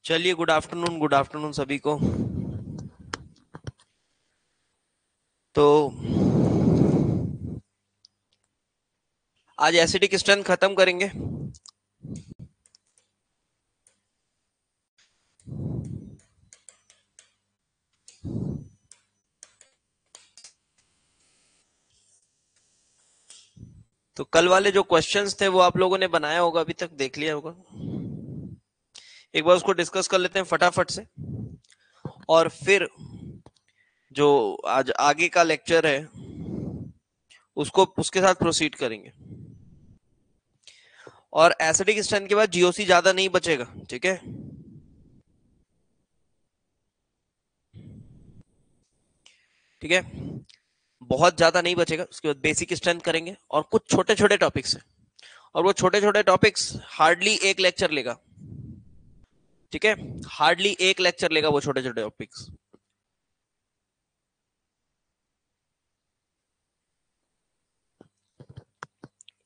चलिए, good afternoon सभी को। तो आज एसिडिक स्ट्रेंथ खत्म करेंगे। तो कल वाले जो क्वेश्चंस थे वो आप लोगों ने बनाया होगा, अभी तक देख लिया होगा। एक बार उसको डिस्कस कर लेते हैं फटाफट से, और फिर जो आज आगे का लेक्चर है उसको उसके साथ प्रोसीड करेंगे। और एसिडिक स्ट्रेंथ के बाद जीओसी ज्यादा नहीं बचेगा, ठीक है? ठीक है, बहुत ज्यादा नहीं बचेगा। उसके बाद बेसिक स्ट्रेंथ करेंगे और कुछ छोटे छोटे टॉपिक्स है, और वो छोटे छोटे टॉपिक्स हार्डली एक लेक्चर लेगा। ठीक है, हार्डली एक लेक्चर लेगा वो छोटे छोटे टॉपिक्स।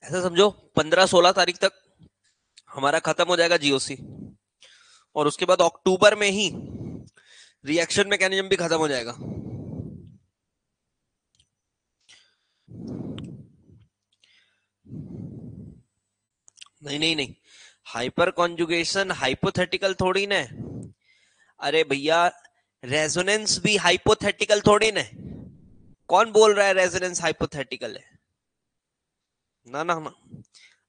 ऐसा समझो 15-16 तारीख तक हमारा खत्म हो जाएगा जीओसी, और उसके बाद अक्टूबर में ही रिएक्शन मैकेनिज्म भी खत्म हो जाएगा। नहीं नहीं नहीं, हाइपर कॉन्जुगेशन हाइपोथेटिकल थोड़ी ना है। अरे भैया, रेजोनेंस भी हाइपोथेटिकल थोड़ी ना है। कौन बोल रहा है रेजोनेंस हाइपोथेटिकल है? ना ना ना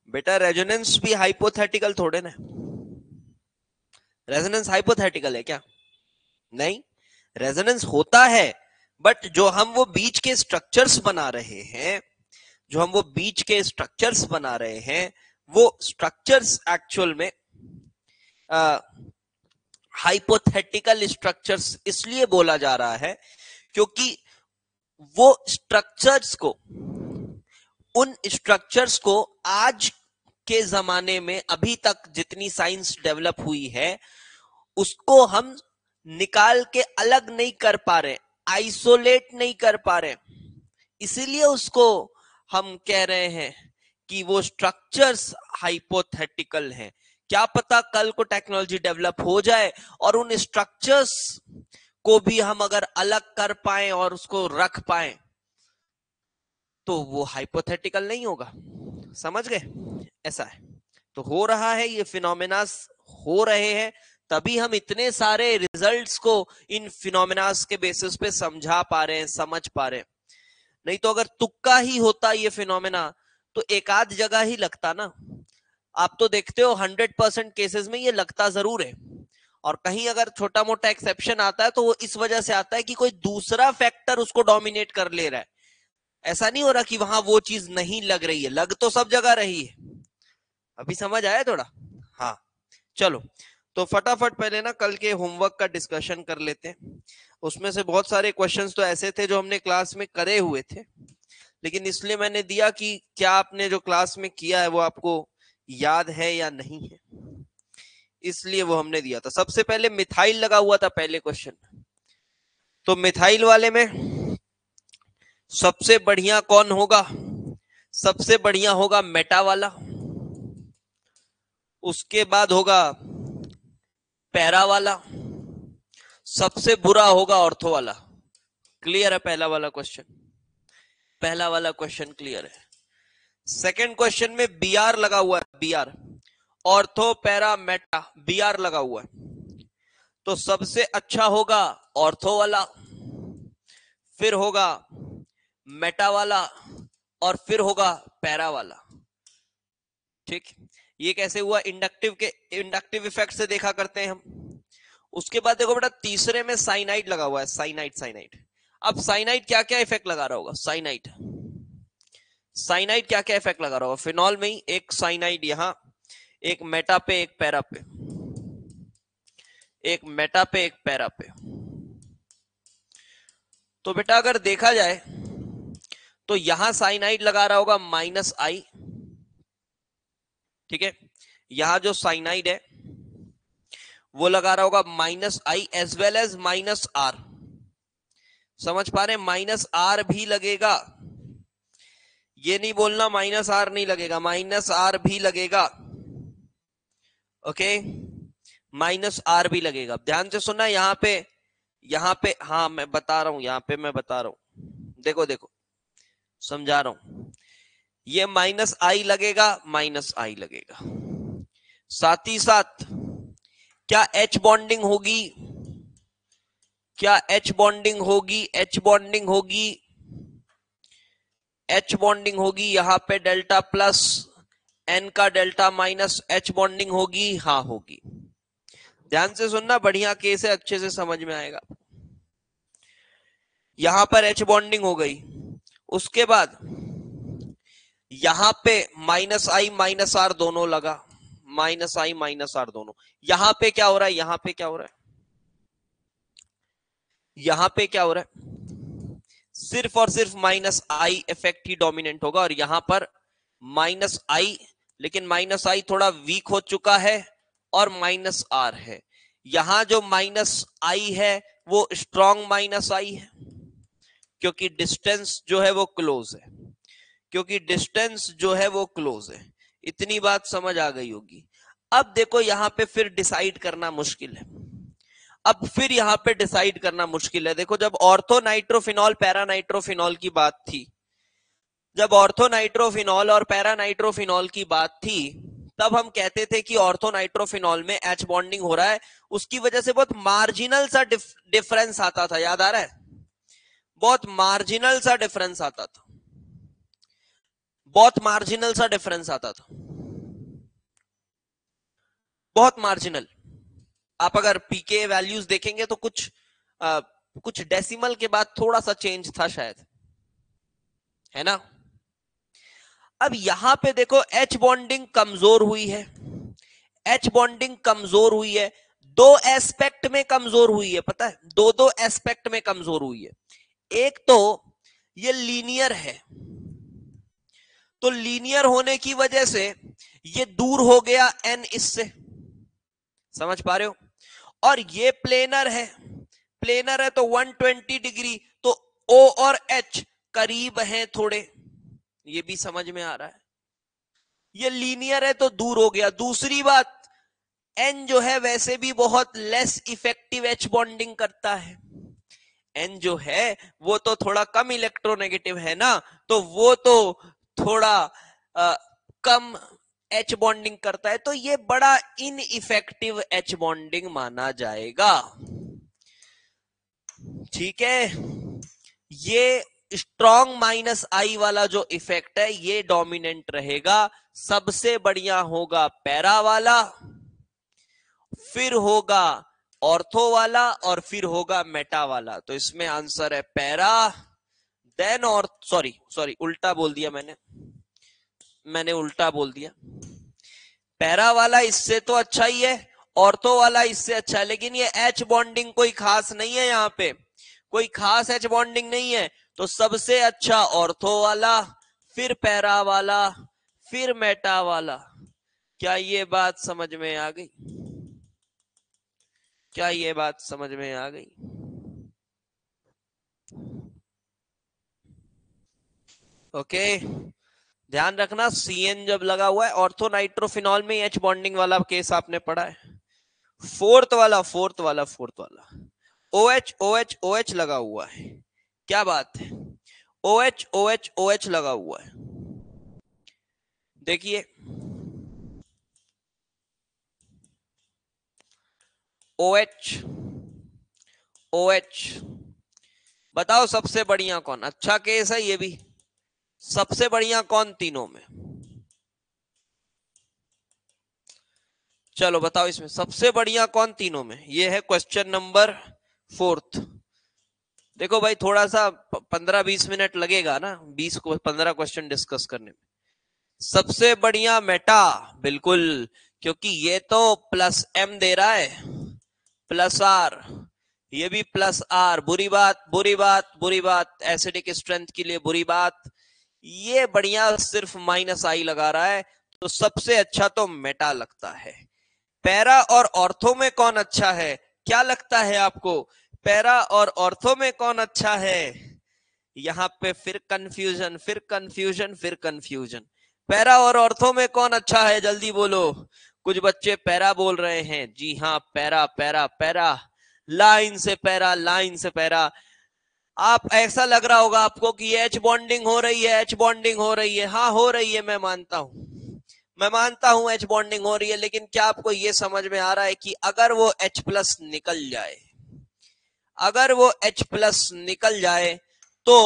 बेटा, रेजोनेंस भी हाइपोथेटिकल थोड़े ना। रेजोनेंस हाइपोथेटिकल है क्या? नहीं, रेजोनेंस होता है, बट जो हम वो बीच के स्ट्रक्चर्स बना रहे हैं, जो हम वो बीच के स्ट्रक्चर्स बना रहे हैं, वो स्ट्रक्चर्स एक्चुअल में हाइपोथेटिकल स्ट्रक्चर्स इसलिए बोला जा रहा है क्योंकि वो स्ट्रक्चर्स को, उन स्ट्रक्चर्स को आज के जमाने में अभी तक जितनी साइंस डेवलप हुई है उसको हम निकाल के अलग नहीं कर पा रहे, आइसोलेट नहीं कर पा रहे। इसीलिए उसको हम कह रहे हैं कि वो स्ट्रक्चर्स हाइपोथेटिकल हैं। क्या पता कल को टेक्नोलॉजी डेवलप हो जाए और उन स्ट्रक्चर्स को भी हम अगर अलग कर पाए और उसको रख पाए तो वो हाइपोथेटिकल नहीं होगा। समझ गए? ऐसा है। तो हो रहा है ये फिनोमेनास, हो रहे हैं, तभी हम इतने सारे रिजल्ट्स को इन फिनोमेनास के बेसिस पे समझा पा रहे हैं, समझ पा रहे हैं। नहीं तो अगर तुक्का ही होता ये फिनोमेना तो एक आध जगह ही लगता ना। आप तो देखते हो 100% केसेस में ये लगता जरूर है, और कहीं अगर छोटा मोटा एक्सेप्शन आता है तो वो इस वजह से आता है कि कोई दूसरा फैक्टर उसको डोमिनेट कर ले रहा है। ऐसा नहीं हो रहा कि वहां वो चीज नहीं लग रही है, लग तो सब जगह रही है। अभी समझ आया थोड़ा? हाँ, चलो। तो फटाफट पहले ना कल के होमवर्क का डिस्कशन कर लेते हैं। उसमें से बहुत सारे क्वेश्चंस तो ऐसे थे जो हमने क्लास में करे हुए थे, लेकिन इसलिए मैंने दिया कि क्या आपने जो क्लास में किया है वो आपको याद है या नहीं है, इसलिए वो हमने दिया था। सबसे पहले मिथाइल लगा हुआ था पहले क्वेश्चन। तो मिथाइल वाले में सबसे बढ़िया कौन होगा? सबसे बढ़िया होगा मेटा वाला, उसके बाद होगा पैरा वाला, सबसे बुरा होगा ऑर्थो वाला। क्लियर है पहला वाला क्वेश्चन? पहला वाला क्वेश्चन क्लियर है। सेकंड क्वेश्चन में बीआर लगा हुआ है, BR, ortho para meta, BR लगा हुआ है। तो सबसे अच्छा होगा ऑर्थो वाला, फिर होगा मेटा वाला, और फिर होगा पैरा वाला। ठीक, ये कैसे हुआ? इंडक्टिव इफेक्ट से देखा करते हैं हम। उसके बाद देखो बेटा, तीसरे में साइनाइड लगा हुआ है, साइनाइड साइनाइड। अब साइनाइड क्या क्या इफेक्ट लगा रहा होगा? साइनाइड, साइनाइड क्या क्या इफेक्ट लगा रहा होगा? फिनॉल में ही एक साइनाइड, यहां एक मेटा पे एक पैरा पे, एक मेटा पे एक पैरा पे। तो बेटा अगर देखा जाए तो यहां साइनाइड लगा रहा होगा -I। ठीक है, यहां जो साइनाइड है वो लगा रहा होगा -I as well as -R। समझ पा रहे? -R भी लगेगा, ये नहीं बोलना -R नहीं लगेगा, -R भी लगेगा। ओके, माइनस आर भी लगेगा। ध्यान से सुनना, यहाँ पे हाँ मैं बता रहा हूं, यहाँ पे मैं बता रहा हूं, देखो देखो समझा रहा हूं। ये माइनस आई लगेगा, माइनस आई लगेगा, साथ ही साथ क्या एच बॉन्डिंग होगी, क्या एच बॉन्डिंग होगी, एच बॉन्डिंग होगी, एच बॉन्डिंग होगी, यहां पे डेल्टा प्लस एन का डेल्टा माइनस एच बॉन्डिंग होगी, हाँ होगी। ध्यान से सुनना, बढ़िया केस है, अच्छे से समझ में आएगा। यहां पर एच बॉन्डिंग हो गई, उसके बाद यहां पे माइनस आई माइनस आर दोनों लगा, माइनस आई माइनस आर दोनों। यहां पे क्या हो रहा है, यहां पे क्या हो रहा है, यहां पे क्या हो रहा है, सिर्फ और सिर्फ minus I effect he dominant होगा, और यहां पर माइनस आई, लेकिन माइनस आई थोड़ा वीक हो चुका है, और माइनस आर है। यहां जो माइनस आई है वो स्ट्रॉन्ग माइनस आई है, क्योंकि डिस्टेंस जो है वो क्लोज है, क्योंकि डिस्टेंस जो है वो क्लोज है। इतनी बात समझ आ गई होगी। अब देखो यहां पे फिर डिसाइड करना मुश्किल है, अब फिर यहां पे डिसाइड करना मुश्किल है। देखो जब ऑर्थो नाइट्रोफिनॉल पैरा नाइट्रोफिनॉल की बात थी, जब ऑर्थो नाइट्रोफिनॉल और पैरा नाइट्रोफिनॉल की बात थी, तब हम कहते थे कि ऑर्थो नाइट्रोफिनॉल में एच बॉन्डिंग हो रहा है, उसकी वजह से बहुत मार्जिनल सा डिफरेंस आता था, याद आ रहा है, बहुत मार्जिनल सा डिफरेंस आता था, बहुत मार्जिनल सा डिफरेंस आता था, बहुत मार्जिनल। आप अगर पीके वैल्यूज देखेंगे तो कुछ डेसिमल के बाद थोड़ा सा चेंज था शायद, है ना। अब यहां पे देखो एच बॉन्डिंग कमजोर हुई है, एच बॉन्डिंग कमजोर हुई है, दो एस्पेक्ट में कमजोर हुई है, पता है, दो दो एस्पेक्ट में कमजोर हुई है। एक तो ये लीनियर है, तो लीनियर होने की वजह से ये दूर हो गया एन इससे, समझ पा रहे हो, और ये प्लेनर है, प्लेनर है तो 120 डिग्री, तो ओ और एच करीब हैं थोड़े, ये भी समझ में आ रहा है। ये लीनियर है तो दूर हो गया। दूसरी बात, एन जो है वैसे भी बहुत लेस इफेक्टिव एच बॉन्डिंग करता है, एन जो है वो तो थोड़ा कम इलेक्ट्रोनेगेटिव है ना, तो वो तो थोड़ा कम एच बॉन्डिंग करता है, तो ये बड़ा इनइफेक्टिव एच बॉन्डिंग माना जाएगा। ठीक है, ये स्ट्रॉन्ग माइनस आई वाला जो इफेक्ट है ये डोमिनेंट रहेगा। सबसे बढ़िया होगा पैरा वाला, फिर होगा ऑर्थो वाला, और फिर होगा मेटा वाला। तो इसमें आंसर है पैरा, देन और सॉरी सॉरी उल्टा बोल दिया मैंने उल्टा बोल दिया। पैरा वाला इससे तो अच्छा ही है, ऑर्थो वाला इससे अच्छा है, लेकिन ये एच बॉन्डिंग कोई खास नहीं है, यहाँ पे कोई खास एच बॉन्डिंग नहीं है, तो सबसे अच्छा ऑर्थो वाला, फिर पैरा वाला, फिर मेटा वाला। क्या ये बात समझ में आ गई, क्या ये बात समझ में आ गई? ओके, ध्यान रखना, सीएन जब लगा हुआ है, ऑर्थो नाइट्रोफिनॉल में एच बॉन्डिंग वाला केस आपने पढ़ा है, फोर्थ वाला फोर्थ वाला फोर्थ वाला O H O H O H लगा हुआ है, क्या बात है, O H O H O H लगा हुआ है। देखिए ओ एच ओ एच, बताओ सबसे बढ़िया कौन, अच्छा केस है ये भी, सबसे बढ़िया कौन तीनों में, चलो बताओ इसमें सबसे बढ़िया कौन तीनों में, ये है क्वेश्चन नंबर 4। देखो भाई थोड़ा सा 15-20 मिनट लगेगा ना, 20-15 क्वेश्चन डिस्कस करने में। सबसे बढ़िया मेटा, बिल्कुल, क्योंकि ये तो प्लस एम दे रहा है, प्लस आर, ये भी प्लस आर, बुरी बात बुरी बात बुरी बात, एसिडिक स्ट्रेंथ के लिए बुरी बात। ये बढ़िया सिर्फ माइनस आई लगा रहा है, तो सबसे अच्छा तो मेटा लगता है। पैरा और ऑर्थो में कौन अच्छा है, क्या लगता है आपको, पैरा और ऑर्थो में कौन अच्छा है? यहां पे फिर कंफ्यूजन फिर कंफ्यूजन फिर कंफ्यूजन, पैरा और ऑर्थो में कौन अच्छा है, जल्दी बोलो, कुछ बच्चे पैरा बोल रहे हैं, जी हाँ, पैरा पैरा पैरा, लाइन से पैरा, लाइन से पैरा। आप ऐसा लग रहा होगा आपको कि एच बॉन्डिंग हो रही है, एच बॉन्डिंग हो रही है। हाँ हो रही है, मैं मानता हूं, मैं मानता हूं एच बॉन्डिंग हो रही है, लेकिन क्या आपको यह समझ में आ रहा है कि अगर वो H प्लस निकल जाए, अगर वो H प्लस निकल जाए तो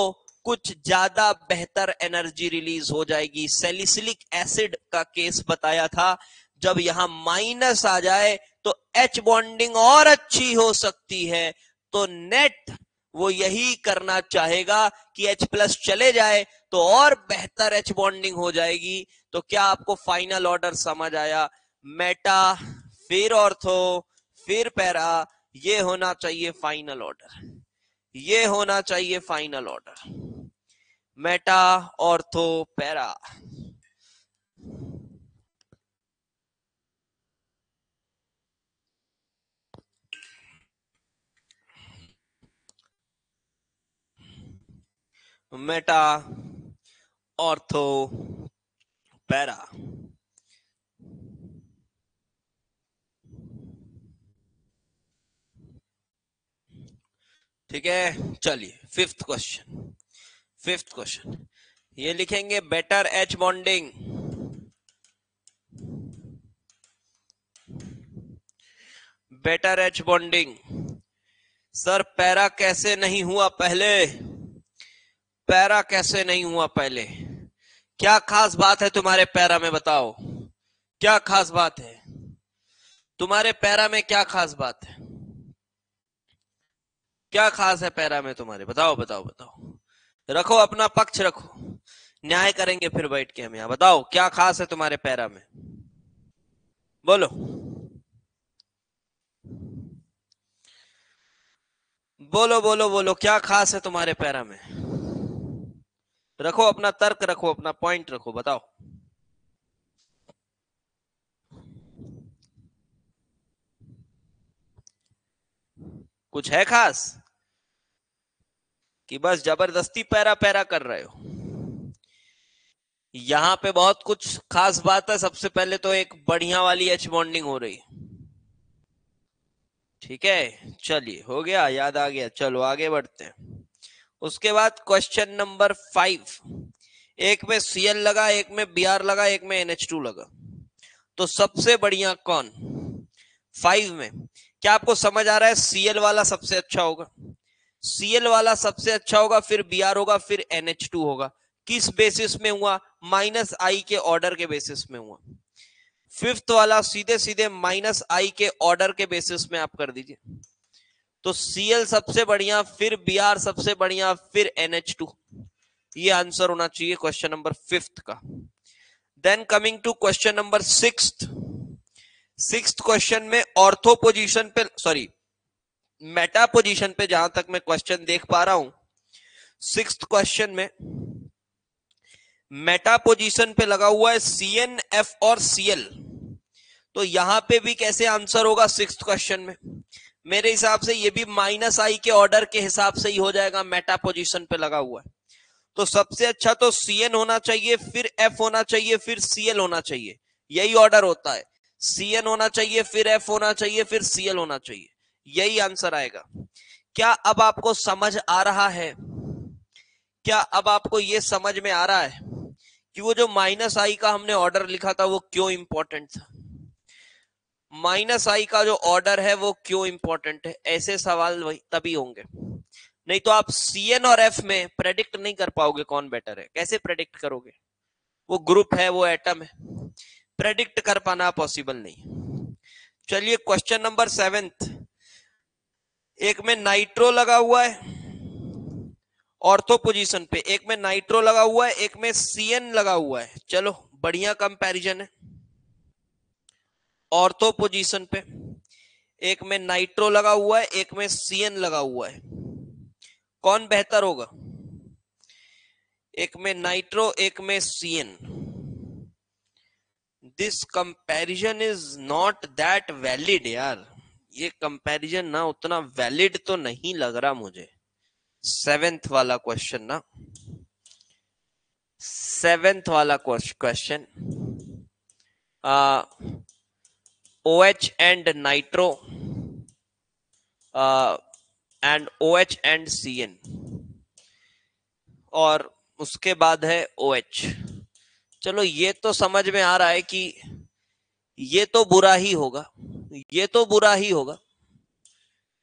कुछ ज्यादा बेहतर एनर्जी रिलीज हो जाएगी। सैलिसिलिक एसिड का केस बताया था, जब यहां माइनस आ जाए तो H बॉन्डिंग और अच्छी हो सकती है। तो नेट वो यही करना चाहेगा कि H प्लस चले जाए तो और बेहतर H बॉन्डिंग हो जाएगी। तो क्या आपको फाइनल ऑर्डर समझ आया? मेटा, फिर ऑर्थो, फिर पैरा, ये होना चाहिए फाइनल ऑर्डर, ये होना चाहिए final order. Meta, ortho, para. Meta, ortho, para. ठीक है, चलिए फिफ्थ क्वेश्चन। फिफ्थ क्वेश्चन ये लिखेंगे, better H bonding, better H bonding. Sir para कैसे नहीं हुआ पहले? पैरा कैसे नहीं हुआ पहले? क्या खास बात है तुम्हारे पैरा में, बताओ क्या खास बात है तुम्हारे पैरा में? क्या खास बात है? क्या खास है पैरा में तुम्हारे? बताओ बताओ बताओ, रखो अपना पक्ष रखो, न्याय करेंगे फिर बैठ के हम यहाँ। बताओ क्या खास है तुम्हारे पैरा में, बोलो बोलो बोलो बोलो, क्या खास है तुम्हारे पैरा में? रखो अपना तर्क, रखो अपना पॉइंट रखो, बताओ। कुछ है खास कि बस जबरदस्ती पैरा पैरा कर रहे हो? यहां पे बहुत कुछ खास बात है। सबसे पहले तो एक बढ़िया वाली एच बॉन्डिंग हो रही, ठीक है, चलिए हो गया, याद आ गया, चलो आगे बढ़ते हैं। उसके बाद क्वेश्चन नंबर 5, एक में Cl लगा, एक में Br लगा, एक में NH2 लगा, तो सबसे बढ़िया कौन 5 में? क्या आपको समझ आ रहा है? Cl वाला सबसे अच्छा होगा, Cl वाला सबसे अच्छा होगा, फिर Br होगा, फिर NH2 होगा। किस बेसिस में हुआ? -I के ऑर्डर के बेसिस में हुआ। फिफ्थ वाला सीधे सीधे -I के ऑर्डर के बेसिस में आप कर दीजिए। तो Cl सबसे बढ़िया, फिर Br सबसे बढ़िया, फिर NH2। ये आंसर होना चाहिए क्वेश्चन नंबर 5 का। Then coming to question number 6। Sixth question में ऑर्थो पोजीशन पे, सॉरी मेटा पोजीशन पे, जहां तक मैं क्वेश्चन देख पा रहा हूं, सिक्स्थ क्वेश्चन में मेटा पोजीशन पे लगा हुआ है CnF और Cl। तो यहां पे भी कैसे आंसर होगा सिक्स्थ क्वेश्चन में? मेरे हिसाब से ये भी -I के ऑर्डर के हिसाब से ही हो जाएगा, मेटा पोजीशन पे लगा हुआ है। तो सबसे अच्छा तो Cn होना चाहिए, फिर F होना चाहिए, फिर Cl होना चाहिए, यही ऑर्डर होता है। Cn होना चाहिए, फिर F होना चाहिए, फिर Cl होना चाहिए, यही आंसर आएगा। क्या अब आपको समझ आ रहा है? क्या अब आपको यह समझ में आ रहा है कि वो जो -I का हमने ऑर्डर लिखा था वो क्यों इंपॉर्टेंट था? -I का जो ऑर्डर है वो क्यों इंपॉर्टेंट है? ऐसे सवाल वही तभी होंगे, नहीं तो आप Cn और F में प्रेडिक्ट नहीं कर पाओगे कौन बेटर है। कैसे प्रेडिक्ट करोगे? वो ग्रुप है, वो एटम है, प्रेडिक्ट कर पाना पॉसिबल नहीं। चलिए क्वेश्चन नंबर 7, एक में नाइट्रो लगा हुआ है ऑर्थो पोजीशन पे, एक में नाइट्रो लगा हुआ है, एक में Cn लगा हुआ है। चलो बढ़िया कंपैरिजन है। ऑर्थो पोजीशन पे एक में नाइट्रो लगा हुआ है, एक में Cn लगा हुआ है, कौन बेहतर होगा? एक में नाइट्रो, एक में Cn। This comparison is not that valid यार, ये कंपैरिजन ना उतना वैलिड तो नहीं लग रहा मुझे। सेवेंथ वाला क्वेश्चन ना, सेवेंथ वाला question OH and nitro and OH and CN, और उसके बाद है OH। चलो ये तो समझ में आ रहा है कि ये तो बुरा ही होगा, ये तो बुरा ही होगा,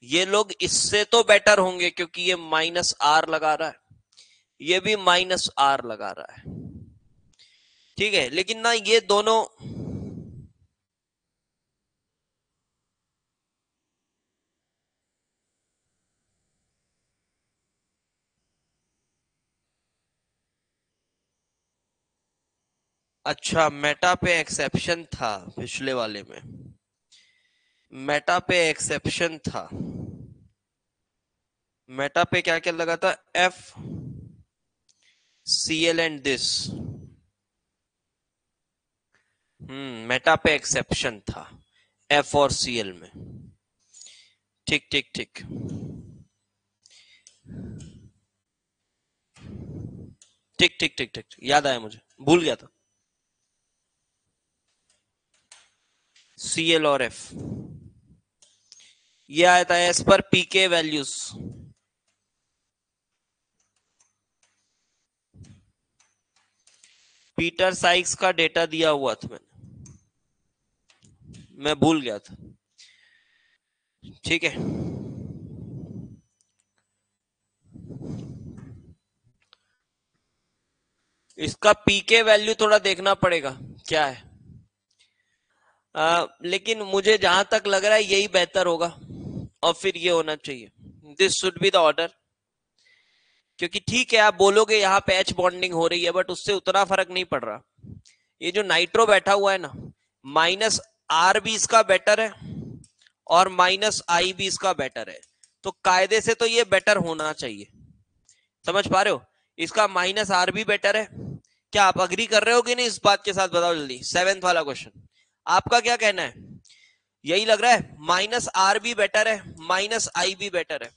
ये लोग इससे तो बेटर होंगे क्योंकि ये -R लगा रहा है, ये भी -R लगा रहा है, ठीक है। लेकिन ना ये दोनों, अच्छा मेटा पे एक्सेप्शन था पिछले वाले में, मेटा पे एक्सेप्शन था, मेटा पे क्या क्या लगा था, F Cl and this, Meta पे एक्सेप्शन था F और Cl में, ठीक ठीक ठीक, ठीक ठीक ठीक ठीक, याद आया मुझे, भूल गया था। Cl और F ये आया था एज पर पीके वैल्यूज, पीटर साइक्स का डेटा दिया हुआ था मैंने, मैं भूल गया था, ठीक है। इसका पीके वैल्यू थोड़ा देखना पड़ेगा क्या है, लेकिन मुझे जहां तक लग रहा है यही बेहतर होगा, और फिर ये होना चाहिए, this should be the order, क्योंकि ठीक है आप बोलोगे यहाँ पे एच बॉन्डिंग हो रही है, बट उससे उतना फर्क नहीं पड़ रहा। ये जो नाइट्रो बैठा हुआ है ना, -R भी इसका बेटर है और -I भी इसका बेटर है, तो कायदे से तो ये बेटर होना चाहिए, समझ पा रहे हो, इसका -R भी बेटर है। क्या आप अग्री कर रहे हो कि नहीं इस बात के साथ, बताओ जल्दी। 7th वाला क्वेश्चन, आपका क्या कहना है, यही लग रहा है, -R भी बेटर है, -I भी बेटर है,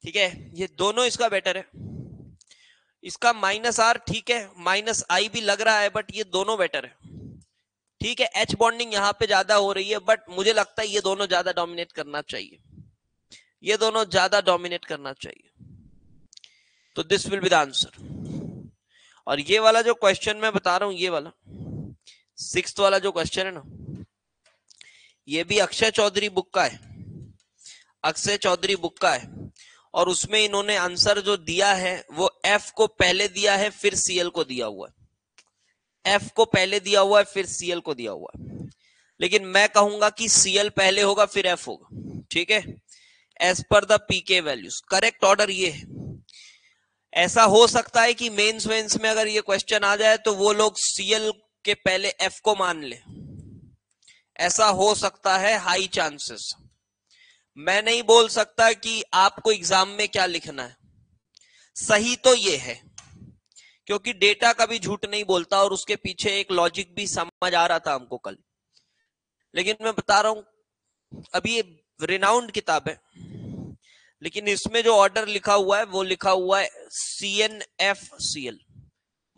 ठीक है, ये दोनों इसका बेटर है, इसका -R ठीक है, -I भी लग रहा है, बट ये दोनों बेटर है, ठीक है। एच बॉन्डिंग यहां पे ज्यादा हो रही है, बट मुझे लगता है ये दोनों ज्यादा डोमिनेट करना चाहिए, ये दोनों ज्यादा डोमिनेट करना चाहिए, तो this will be the answer. और ये वाला जो क्वेश्चन मैं बता रहा हूं, ये वाला 6th वाला जो क्वेश्चन है ना, ये भी अक्षय चौधरी बुक का है, अक्षय चौधरी बुक का है, और उसमें इन्होंने आंसर जो दिया है वो F को पहले दिया है फिर Cl को दिया हुआ है, F को पहले दिया हुआ है फिर Cl को दिया हुआ है, लेकिन मैं कहूंगा कि Cl पहले होगा फिर F होगा, ठीक है, as per the pK values, correct order ये है। ऐसा हो सकता है कि मेंस वेंस में अगर ये क्वेश्चन आ जाए तो वो लोग Cl के पहले F को मान ले, ऐसा हो सकता है, हाई चांसेस। मैं नहीं बोल सकता कि आपको एग्जाम में क्या लिखना है, सही तो ये है, क्योंकि डेटा कभी झूठ नहीं बोलता और उसके पीछे एक लॉजिक भी समझ आ रहा था हमको कल, लेकिन मैं बता रहा हूं अभी ये रिनाउंड किताब है, लेकिन इसमें जो ऑर्डर लिखा हुआ है वो लिखा हुआ है CnFCl,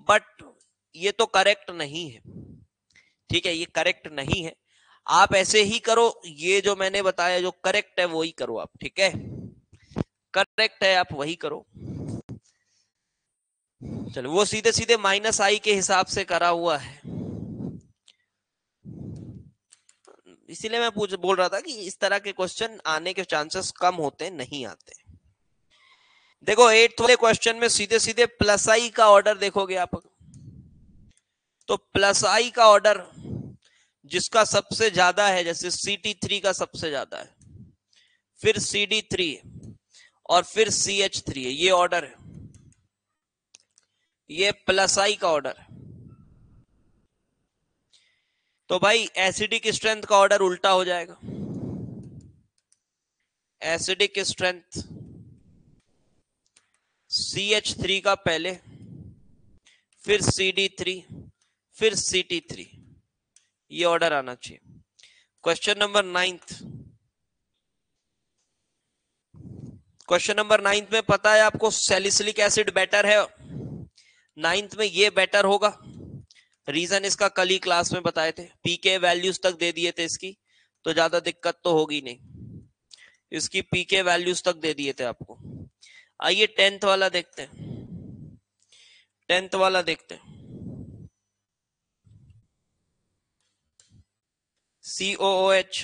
बट ये तो करेक्ट नहीं है, ठीक है, ये करेक्ट नहीं है, आप ऐसे ही करो, ये जो मैंने बताया जो करेक्ट है वही करो आप, ठीक है, करेक्ट है आप वही करो। चलो वो सीधे सीधे -I के हिसाब से करा हुआ है, इसीलिए मैं बोल रहा था कि इस तरह के क्वेश्चन आने के चांसेस कम होते, नहीं आते। देखो 8th वाले क्वेश्चन में सीधे सीधे +I का ऑर्डर देखोगे आप, तो +I का ऑर्डर जिसका सबसे ज्यादा है, जैसे CT3 का सबसे ज्यादा है, फिर CD3 और फिर CH3 है, ये ऑर्डर है, ये +I का ऑर्डर है। तो भाई एसिडिक स्ट्रेंथ का ऑर्डर उल्टा हो जाएगा, एसिडिक स्ट्रेंथ CH3 का पहले, फिर CD3, फिर CT3, ये ऑर्डर आना चाहिए। Question number 9th, question number 9th में पता है आपको सैलिसिलिक एसिड बेटर है, 9th में ये बेटर होगा, रीजन इसका कल ही क्लास में बताए थे, पीके वैल्यूज तक दे दिए थे इसकी, तो ज्यादा दिक्कत तो होगी नहीं, इसकी पीके वैल्यूज तक दे दिए थे आपको। आइए 10th वाला देखते हैं, 10th वाला देखते हैं। COOH,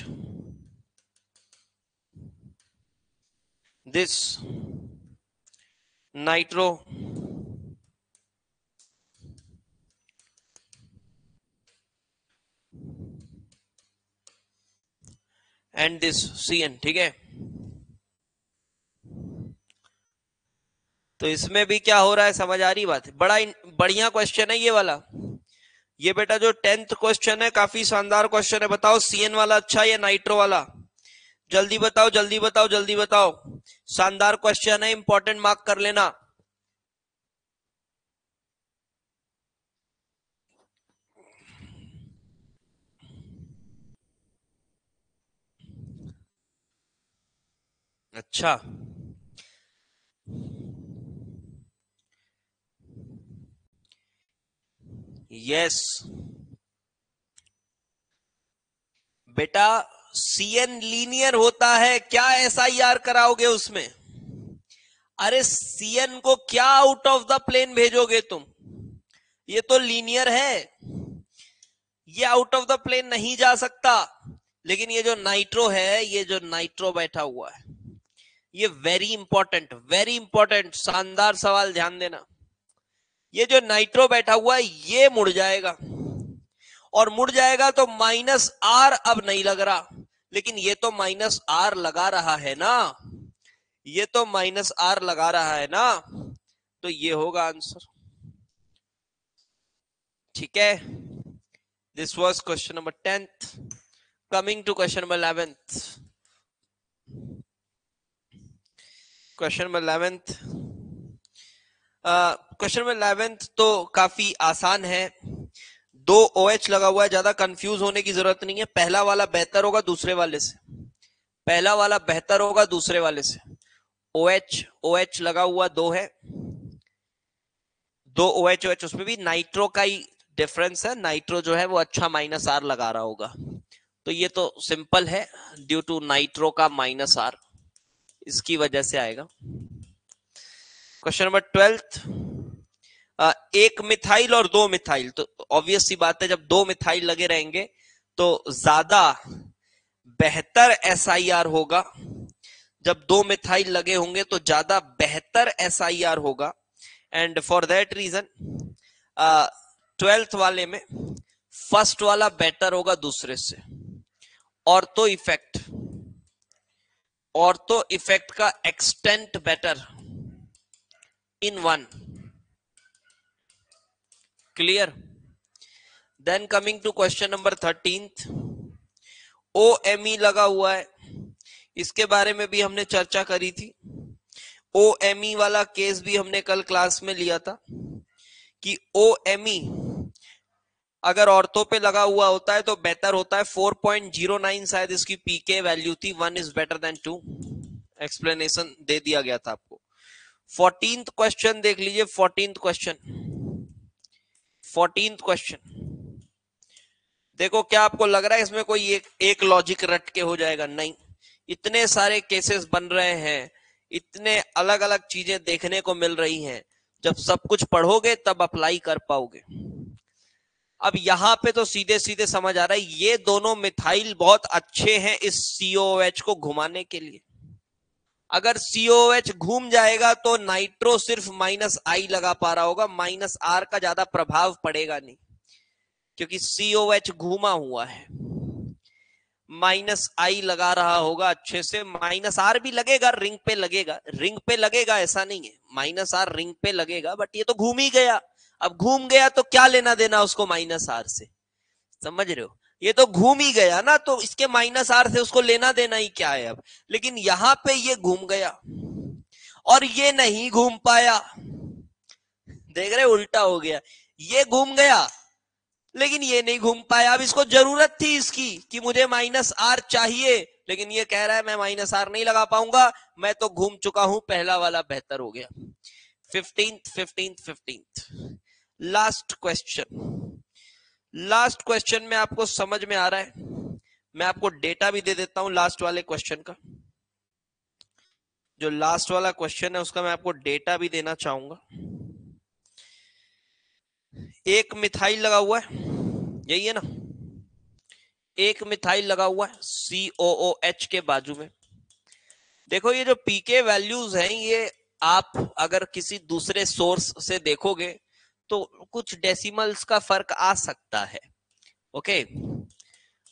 this nitro and this CN, ठीक है। तो इसमें भी क्या हो रहा है, समझ आ रही बात है? बड़ा बढ़िया क्वेश्चन है ये वाला। ये बेटा जो 10th क्वेश्चन है काफी शानदार क्वेश्चन है। बताओ सीएन वाला अच्छा है या नाइट्रो वाला? जल्दी बताओ, जल्दी बताओ, जल्दी बताओ। शानदार क्वेश्चन है, इंपॉर्टेंट, मार्क कर लेना। अच्छा, यस बेटा, सीएन लीनियर होता है, क्या एसआईआर कराओगे उसमें? अरे सीएन को क्या आउट ऑफ द प्लेन भेजोगे तुम? ये तो लीनियर है, ये आउट ऑफ द प्लेन नहीं जा सकता। लेकिन ये जो नाइट्रो है, ये जो नाइट्रो बैठा हुआ है, ये वेरी इंपॉर्टेंट शानदार सवाल, ध्यान देना। ये जो नाइट्रो बैठा हुआ है ये मुड़ जाएगा, और मुड़ जाएगा तो माइनस आर अब नहीं लग रहा, लेकिन ये तो माइनस आर लगा रहा है ना, ये तो माइनस आर लगा रहा है ना, तो ये होगा आंसर। ठीक है, this was question number 10th। Coming to question number 11th। Question number 11th, question number 11th तो काफी आसान है। दो OH लगा हुआ है, ज्यादा कंफ्यूज होने की जरूरत नहीं है। पहला वाला बेहतर होगा दूसरे वाले से, पहला वाला बेहतर होगा दूसरे वाले से। OH लगा हुआ दो है, दो OH, उसमें भी नाइट्रो का ही डिफरेंस है, नाइट्रो जो है वो अच्छा माइनस आर लगा रहा होगा, तो ये तो सिंपल है, ड्यू टू नाइट्रो का माइनस आर, इसकी वजह से आएगा। क्वेश्चन नंबर 12th, एक मिथाइल और दो मिथाइल, तो ऑब्वियस सी बात है जब दो मिथाइल लगे रहेंगे तो ज्यादा बेहतर SIR होगा। जब दो मिथाइल लगे होंगे तो ज्यादा बेहतर SIR होगा, and for that reason 12th वाले में फर्स्ट वाला बेटर होगा दूसरे से। ऑर्थो इफेक्ट का extent better in one, clear? Then coming to question number 13th, OMe लगा हुआ है, इसके बारे में भी हमने चर्चा करी थी। OMe वाला केस भी हमने कल क्लास में लिया था कि OMe अगर ऑर्थो पे लगा हुआ होता है तो बेहतर होता है। 4.09 शायद इसकी पीके वैल्यू थी, 1 इज बेटर देन 2, एक्सप्लेनेशन दे दिया गया था आपको। 14th क्वेश्चन देख लीजिए, 14th क्वेश्चन देखो, क्या आपको लग रहा है इसमें कोई एक लॉजिक रट के हो जाएगा? नहीं, इतने सारे केसेस बन रहे हैं, इतने अलग अलग चीजें देखने को मिल रही हैं, जब सब कुछ पढ़ोगे तब अप्लाई कर पाओगे। अब यहां पे तो सीधे सीधे समझ आ रहा है, ये दोनों मिथाइल बहुत अच्छे हैं इस COOH को घुमाने के लिए। अगर COOH घूम जाएगा तो नाइट्रो सिर्फ माइनस आई लगा पा रहा होगा, माइनस आर का ज्यादा प्रभाव पड़ेगा नहीं, क्योंकि COH घूमा हुआ है, माइनस आई लगा रहा होगा अच्छे से। माइनस आर भी लगेगा, रिंग पे लगेगा, ऐसा नहीं है, माइनस आर रिंग पे लगेगा, बट ये तो घूम ही गया। अब घूम गया तो क्या लेना देना उसको माइनस आर से, समझ रहे हो? ये तो घूम ही गया ना, तो इसके माइनस आर से उसको लेना देना ही क्या है अब। लेकिन यहां पे ये घूम गया और ये नहीं घूम पाया, देख रहे, उल्टा हो गया। ये घूम गया लेकिन ये नहीं घूम पाया। अब इसको जरूरत थी इसकी कि मुझे माइनस आर चाहिए, लेकिन ये कह रहा है मैं माइनस आर नहीं लगा पाऊंगा, मैं तो घूम चुका हूं, पहला वाला बेहतर हो गया। 15th last question, last question में आपको समझ में आ रहा है, मैं आपको डेटा भी दे देता हूं लास्ट वाले क्वेश्चन का। जो लास्ट वाला क्वेश्चन है उसका मैं आपको डेटा भी देना चाहूंगा। एक मिथाइल लगा हुआ है, यही है ना, एक मिथाइल लगा हुआ है COOH के बाजू में। देखो ये जो पीके वैल्यूज हैं ये आप अगर किसी दूसरे सोर्स से देखोगे तो कुछ डेसिमल्स का फर्क आ सकता है, ओके,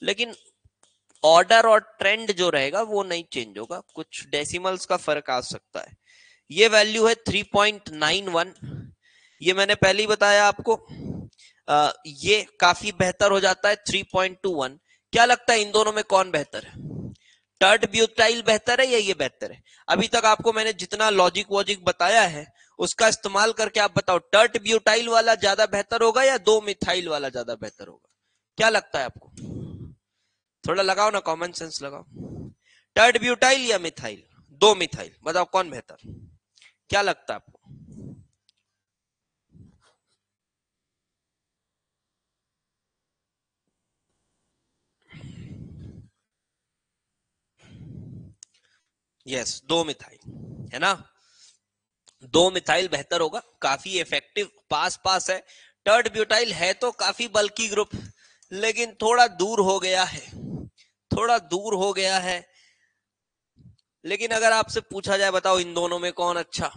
लेकिन ऑर्डर और ट्रेंड जो रहेगा वो नहीं चेंज होगा, कुछ डेसिमल्स का फर्क आ सकता है। ये वैल्यू है 3.91, ये मैंने पहले ही बताया आपको। ये काफी बेहतर हो जाता है 3.21। क्या लगता है इन दोनों में कौन बेहतर है? टर्ट ब्यूटाइल बेहतर है या ये बेहतर है? अभी तक आपको मैंने जितना लॉजिक वॉजिक बताया है उसका इस्तेमाल करके आप बताओ, टर्ट ब्यूटाइल वाला ज्यादा बेहतर होगा या 2 मिथाइल वाला ज्यादा बेहतर होगा? क्या लगता है आपको? थोड़ा लगाओ ना, कॉमन सेंस लगाओ। टर्ट ब्यूटाइल या मिथाइल? 2 मिथाइल, बताओ कौन बेहतर? क्या लगता है आपको? यस, 2 मिथाइल है ना, 2 मिथाइल बेहतर होगा, काफी इफेक्टिव, पास पास है। टर्ट ब्यूटाइल है तो काफी बल्की ग्रुप, लेकिन थोड़ा दूर हो गया है, थोड़ा दूर हो गया है। लेकिन अगर आपसे पूछा जाए बताओ इन दोनों में कौन अच्छा,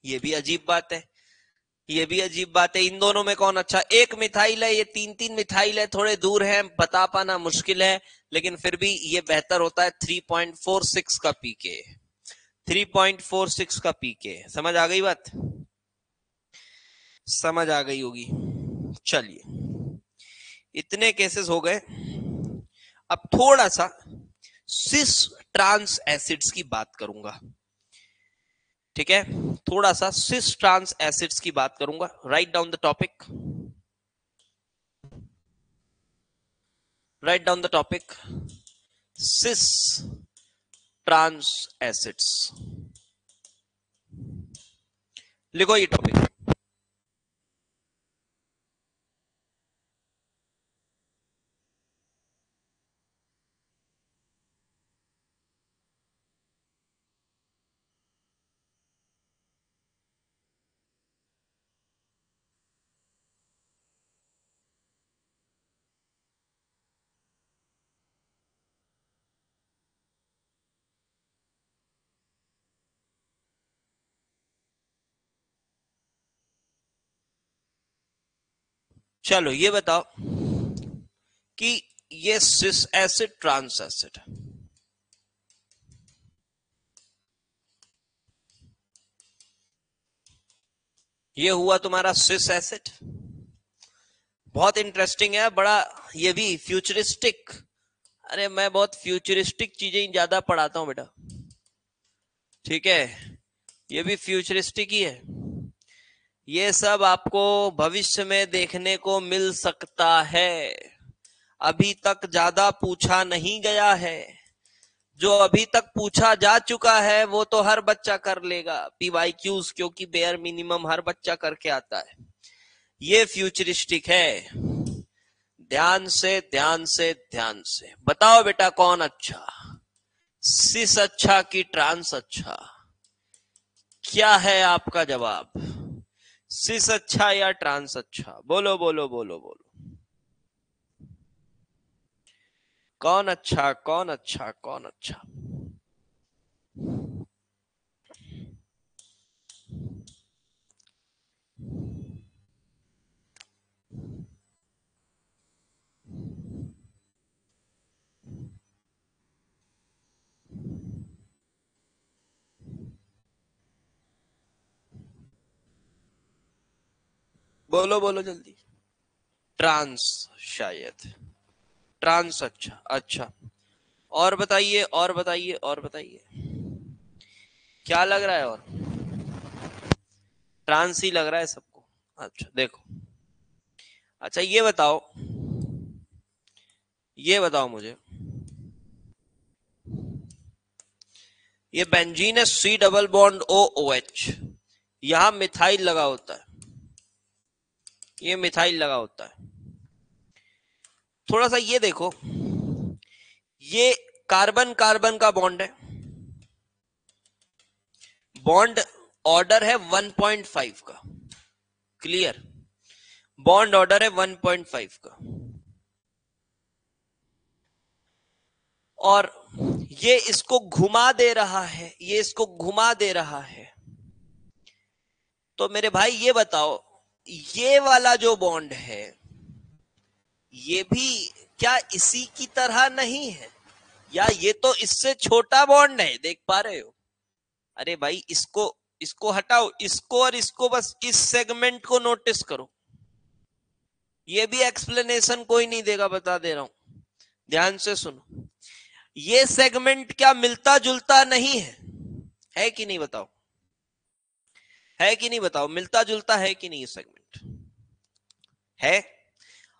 ये भी अजीब बात है, ये भी अजीब बात है, इन दोनों में कौन अच्छा? एक मिथाइल है, ये 3-3 मिथाइल है, थोड़े दूर है, बता पाना मुश्किल है, लेकिन फिर भी ये बेहतर होता है 3.46 का पीके, 3.46 का पीके। समझ आ गई बात? समझ आ गई होगी। चलिए, इतने केसेस हो गए। अब थोड़ा सा सिस ट्रांस एसिड्स की बात करूंगा, ठीक है, थोड़ा सा सिस ट्रांस एसिड्स की बात करूंगा। Write down the topic, write down the topic, cis trans acids, लिखो ये टॉपिक। चलो ये बताओ कि ये सिस एसिड ट्रांस एसिड, ये हुआ तुम्हारा सिस एसिड, बहुत इंटरेस्टिंग है, बड़ा ये भी फ्यूचरिस्टिक। अरे मैं बहुत फ्यूचरिस्टिक चीजें ज्यादा पढ़ाता हूं बेटा, ठीक है, ये भी फ्यूचरिस्टिक ही है। ये सब आपको भविष्य में देखने को मिल सकता है, अभी तक ज्यादा पूछा नहीं गया है। जो अभी तक पूछा जा चुका है वो तो हर बच्चा कर लेगा, PYQs, क्योंकि बेयर मिनिमम हर बच्चा करके आता है। ये फ्यूचरिस्टिक है। ध्यान से ध्यान से ध्यान से बताओ बेटा कौन अच्छा, सिस अच्छा कि ट्रांस अच्छा? क्या है आपका जवाब? सिस अच्छा या ट्रांस अच्छा? बोलो बोलो बोलो बोलो, कौन अच्छा, कौन अच्छा, कौन अच्छा? बोलो बोलो जल्दी। ट्रांस, शायद ट्रांस अच्छा, अच्छा। और बताइए, और बताइए, और बताइए, क्या लग रहा है? और ट्रांस ही लग रहा है सबको? अच्छा देखो, अच्छा ये बताओ मुझे, ये बेंजीन है, C डबल बॉन्ड OOH, यहां मिथाइल लगा होता है, ये मिथाइल लगा होता है, थोड़ा सा ये देखो, ये कार्बन कार्बन का बॉन्ड है, बॉन्ड ऑर्डर है 1.5 का, क्लियर, बॉन्ड ऑर्डर है 1.5 का, और ये इसको घुमा दे रहा है, ये इसको घुमा दे रहा है। तो मेरे भाई ये बताओ, ये वाला जो बॉन्ड है ये भी क्या इसी की तरह नहीं है, या ये तो इससे छोटा बॉन्ड है, देख पा रहे हो? अरे भाई इसको इसको हटाओ, इसको और इसको, बस इस सेगमेंट को नोटिस करो। ये भी एक्सप्लेनेशन कोई नहीं देगा, बता दे रहा हूं, ध्यान से सुनो। ये सेगमेंट क्या मिलता जुलता नहीं है कि नहीं बताओ? है कि नहीं बताओ? मिलता जुलता है कि नहीं? ये सेगमेंट है।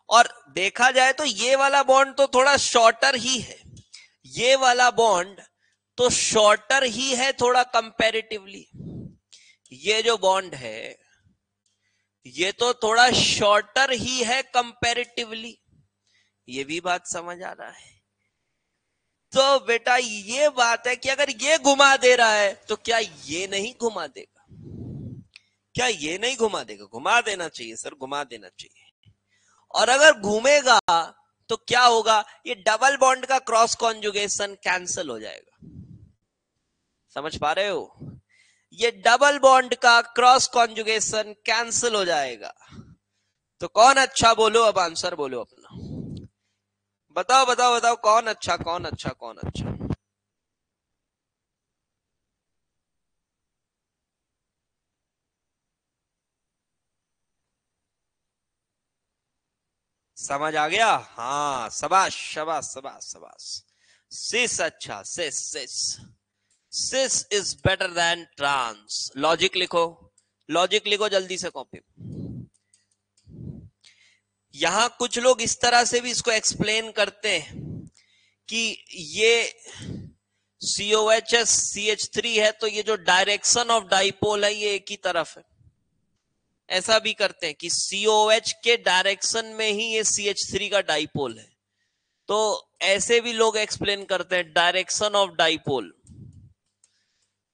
और देखा जाए तो ये वाला बॉन्ड तो थोड़ा शॉर्टर ही है, ये वाला बॉन्ड तो शॉर्टर ही है थोड़ा कंपैरेटिवली। ये जो बॉन्ड है ये तो थोड़ा शॉर्टर ही है कंपैरेटिवली, ये भी बात समझ आ रहा है। तो बेटा ये बात है कि अगर ये घुमा दे रहा है तो क्या ये नहीं घुमा देगा? क्या ये नहीं घुमा देगा? घुमा देना चाहिए सर, घुमा देना चाहिए। और अगर घूमेगा तो क्या होगा? ये डबल बॉन्ड का क्रॉस कॉन्जुगेशन कैंसिल हो जाएगा, समझ पा रहे हो? ये डबल बॉन्ड का क्रॉस कॉन्जुगेशन कैंसिल हो जाएगा। तो कौन अच्छा, बोलो अब, आंसर बोलो अपना, बताओ बताओ बताओ, कौन अच्छा कौन अच्छा कौन अच्छा? समझ आ गया? हाँ, शबाश शबाश शबाश शबाश। सिस अच्छा, cis cis cis is better than trans. Logic लिखो, लॉजिक लिखो जल्दी से कॉपी। यहां कुछ लोग इस तरह से भी इसको एक्सप्लेन करते हैं कि ये COHS CH3 है तो ये जो डायरेक्शन ऑफ डाइपोल है ये एक ही तरफ है। ऐसा भी करते हैं कि COH के डायरेक्शन में ही ये CH3 का डाइपोल है। तो ऐसे भी लोग एक्सप्लेन करते हैं डायरेक्शन ऑफ डाइपोल।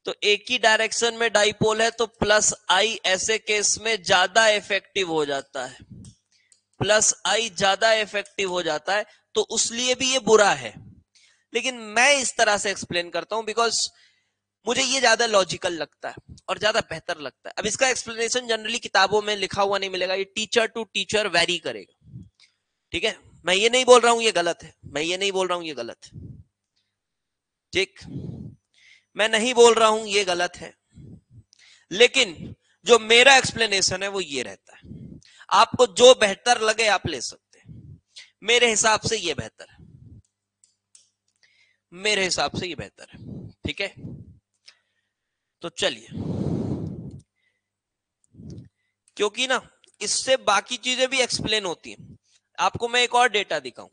तो एक ही डायरेक्शन में डाइपोल है तो प्लस आई ऐसे केस में ज्यादा इफेक्टिव हो जाता है, प्लस आई ज्यादा इफेक्टिव हो जाता है, तो उसलिए भी ये बुरा है। लेकिन मैं इस तरह से एक्सप्लेन करता हूं बिकॉज मुझे ये ज्यादा लॉजिकल लगता है और ज्यादा बेहतर लगता है। अब इसका एक्सप्लेनेशन जनरली किताबों में लिखा हुआ नहीं मिलेगा, ये टीचर टू टीचर वेरी करेगा, ठीक है? मैं ये नहीं बोल रहा हूं ये गलत है, मैं ये नहीं बोल रहा हूं ये गलत है, ठीक, मैं नहीं बोल रहा हूं ये गलत है, लेकिन जो मेरा एक्सप्लेनेशन है वो ये रहता है। आपको जो बेहतर लगे आप ले सकते हैं, मेरे हिसाब से ये बेहतर है, मेरे हिसाब से ये बेहतर है, ठीक है? तो चलिए, क्योंकि ना इससे बाकी चीजें भी एक्सप्लेन होती हैं। आपको मैं एक और डेटा दिखाऊं,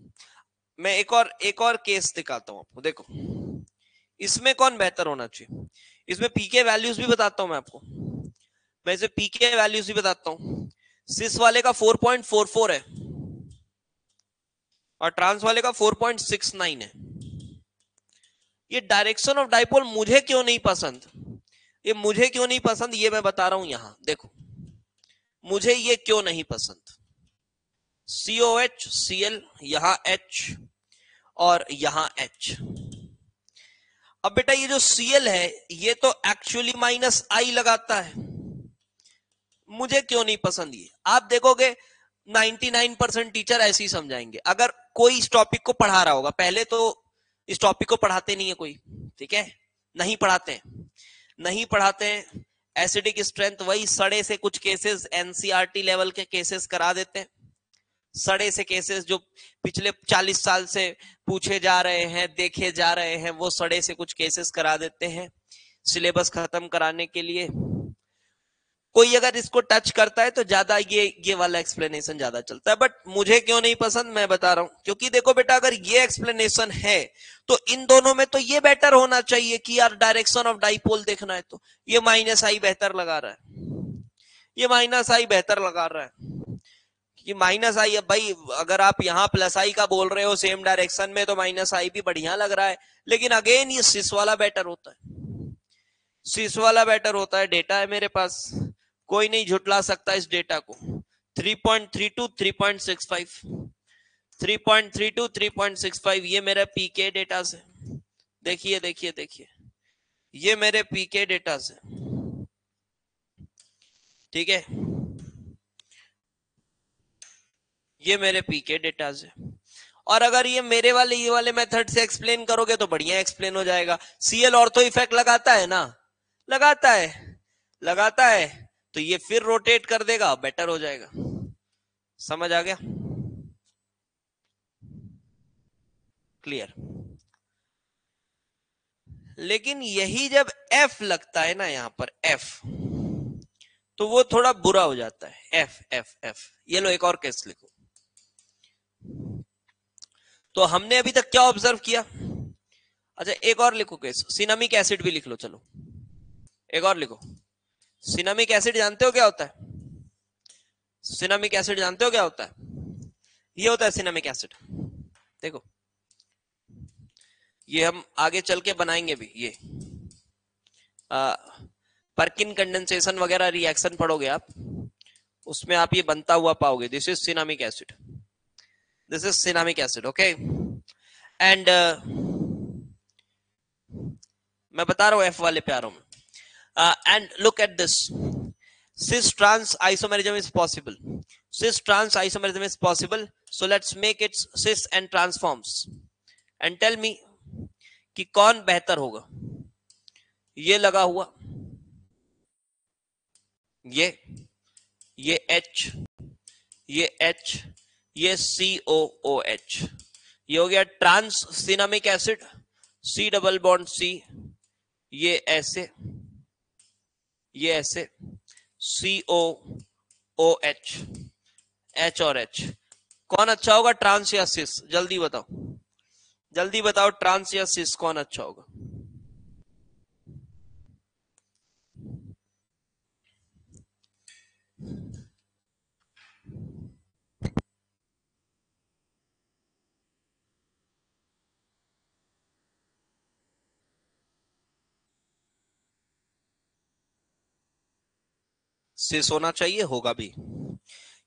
मैं एक और केस दिखाता हूं आपको, देखो इसमें कौन बेहतर होना चाहिए। इसमें पीके वैल्यूज भी बताता हूं मैं आपको, मैं इसे पीके वैल्यूज भी बताता हूं। सिस वाले का 4.44 है और ट्रांस वाले का 4.69 है। ये डायरेक्शन ऑफ डाइपोल मुझे क्यों नहीं पसंद, ये मुझे क्यों नहीं पसंद ये मैं बता रहा हूं। यहां देखो, मुझे ये क्यों नहीं पसंद। COH Cl, यहां H और यहां H। अब बेटा ये जो Cl है ये तो एक्चुअली माइनस आई लगाता है, मुझे क्यों नहीं पसंद ये? आप देखोगे 99% टीचर ऐसे ही समझाएंगे अगर कोई इस टॉपिक को पढ़ा रहा होगा। पहले तो इस टॉपिक को पढ़ाते नहीं है कोई, ठीक है? नहीं पढ़ाते हैं, नहीं पढ़ाते हैं। एसिडिक स्ट्रेंथ वही सड़े से कुछ केसेस एनसीईआरटी लेवल के केसेस करा देते हैं, सड़े से केसेस जो पिछले 40 साल से पूछे जा रहे हैं, देखे जा रहे हैं, वो सड़े से कुछ केसेस करा देते हैं सिलेबस खत्म कराने के लिए। कोई अगर इसको टच करता है तो ज्यादा ये वाला एक्सप्लेनेशन ज्यादा चलता है, बट मुझे क्यों नहीं पसंद मैं बता रहा हूं। क्योंकि देखो बेटा अगर ये एक्सप्लेनेशन है तो इन दोनों में तो ये बेटर होना चाहिए कि यार डायरेक्शन ऑफ डाइपोल देखना है तो ये माइनस आई बेहतर लगा रहा है, ये माइनस आई बेहतर लगा रहा है। कि माइनस आई है भाई, अगर आप यहाँ प्लस आई का बोल रहे हो सेम डायरेक्शन में तो माइनस आई भी बढ़िया लग रहा है, लेकिन अगेन ये सिस वाला बेटर होता है, सिस वाला बेटर होता है। डेटा है मेरे पास, कोई नहीं झुटला सकता इस डेटा को। 3.32 3.65 3.32 3.65 ये मेरा पीके डेटा से, देखिए देखिए देखिए, ये मेरे पीके डेटा से, ठीक है, ये मेरे पीके डेटा से। और अगर ये मेरे वाले ये वाले मेथड से एक्सप्लेन करोगे तो बढ़िया एक्सप्लेन हो जाएगा। सीएल ऑर्थो इफेक्ट लगाता है ना, लगाता है, लगाता है, तो ये फिर रोटेट कर देगा, बेटर हो जाएगा। समझ आ गया? क्लियर? लेकिन यही जब एफ लगता है ना यहां पर एफ, तो वो थोड़ा बुरा हो जाता है। एफ एफ एफ, ये लो एक और केस लिखो। तो हमने अभी तक क्या ऑब्जर्व किया? अच्छा एक और लिखो केस, सिनामिक एसिड भी लिख लो, चलो एक और लिखो। सिनामिक एसिड जानते हो क्या होता है? सिनामिक एसिड जानते हो क्या होता है? ये होता है सिनामिक एसिड, देखो ये हम आगे चल के बनाएंगे भी। ये परकिन कंडेंसेशन वगैरह रिएक्शन पढ़ोगे आप, उसमें आप ये बनता हुआ पाओगे। This is cinnamic acid, this is cinnamic acid, okay. And मैं बता रहा हूं एफ वाले प्यारों में, and look at this, cis trans isomerism is possible, cis trans isomerism is possible, so let's make it cis and transforms and tell me कि कौन बेहतर होगा। ये लगा हुआ, ये H, ये H, ये COOH, ये हो गया trans cinnamic acid, C double bond C, ये ऐसे, ये ऐसे, COOH, H और H, कौन अच्छा होगा ट्रांस या सिस? जल्दी बताओ, जल्दी बताओ, ट्रांस या सिस कौन अच्छा होगा? सिस होना चाहिए, होगा भी,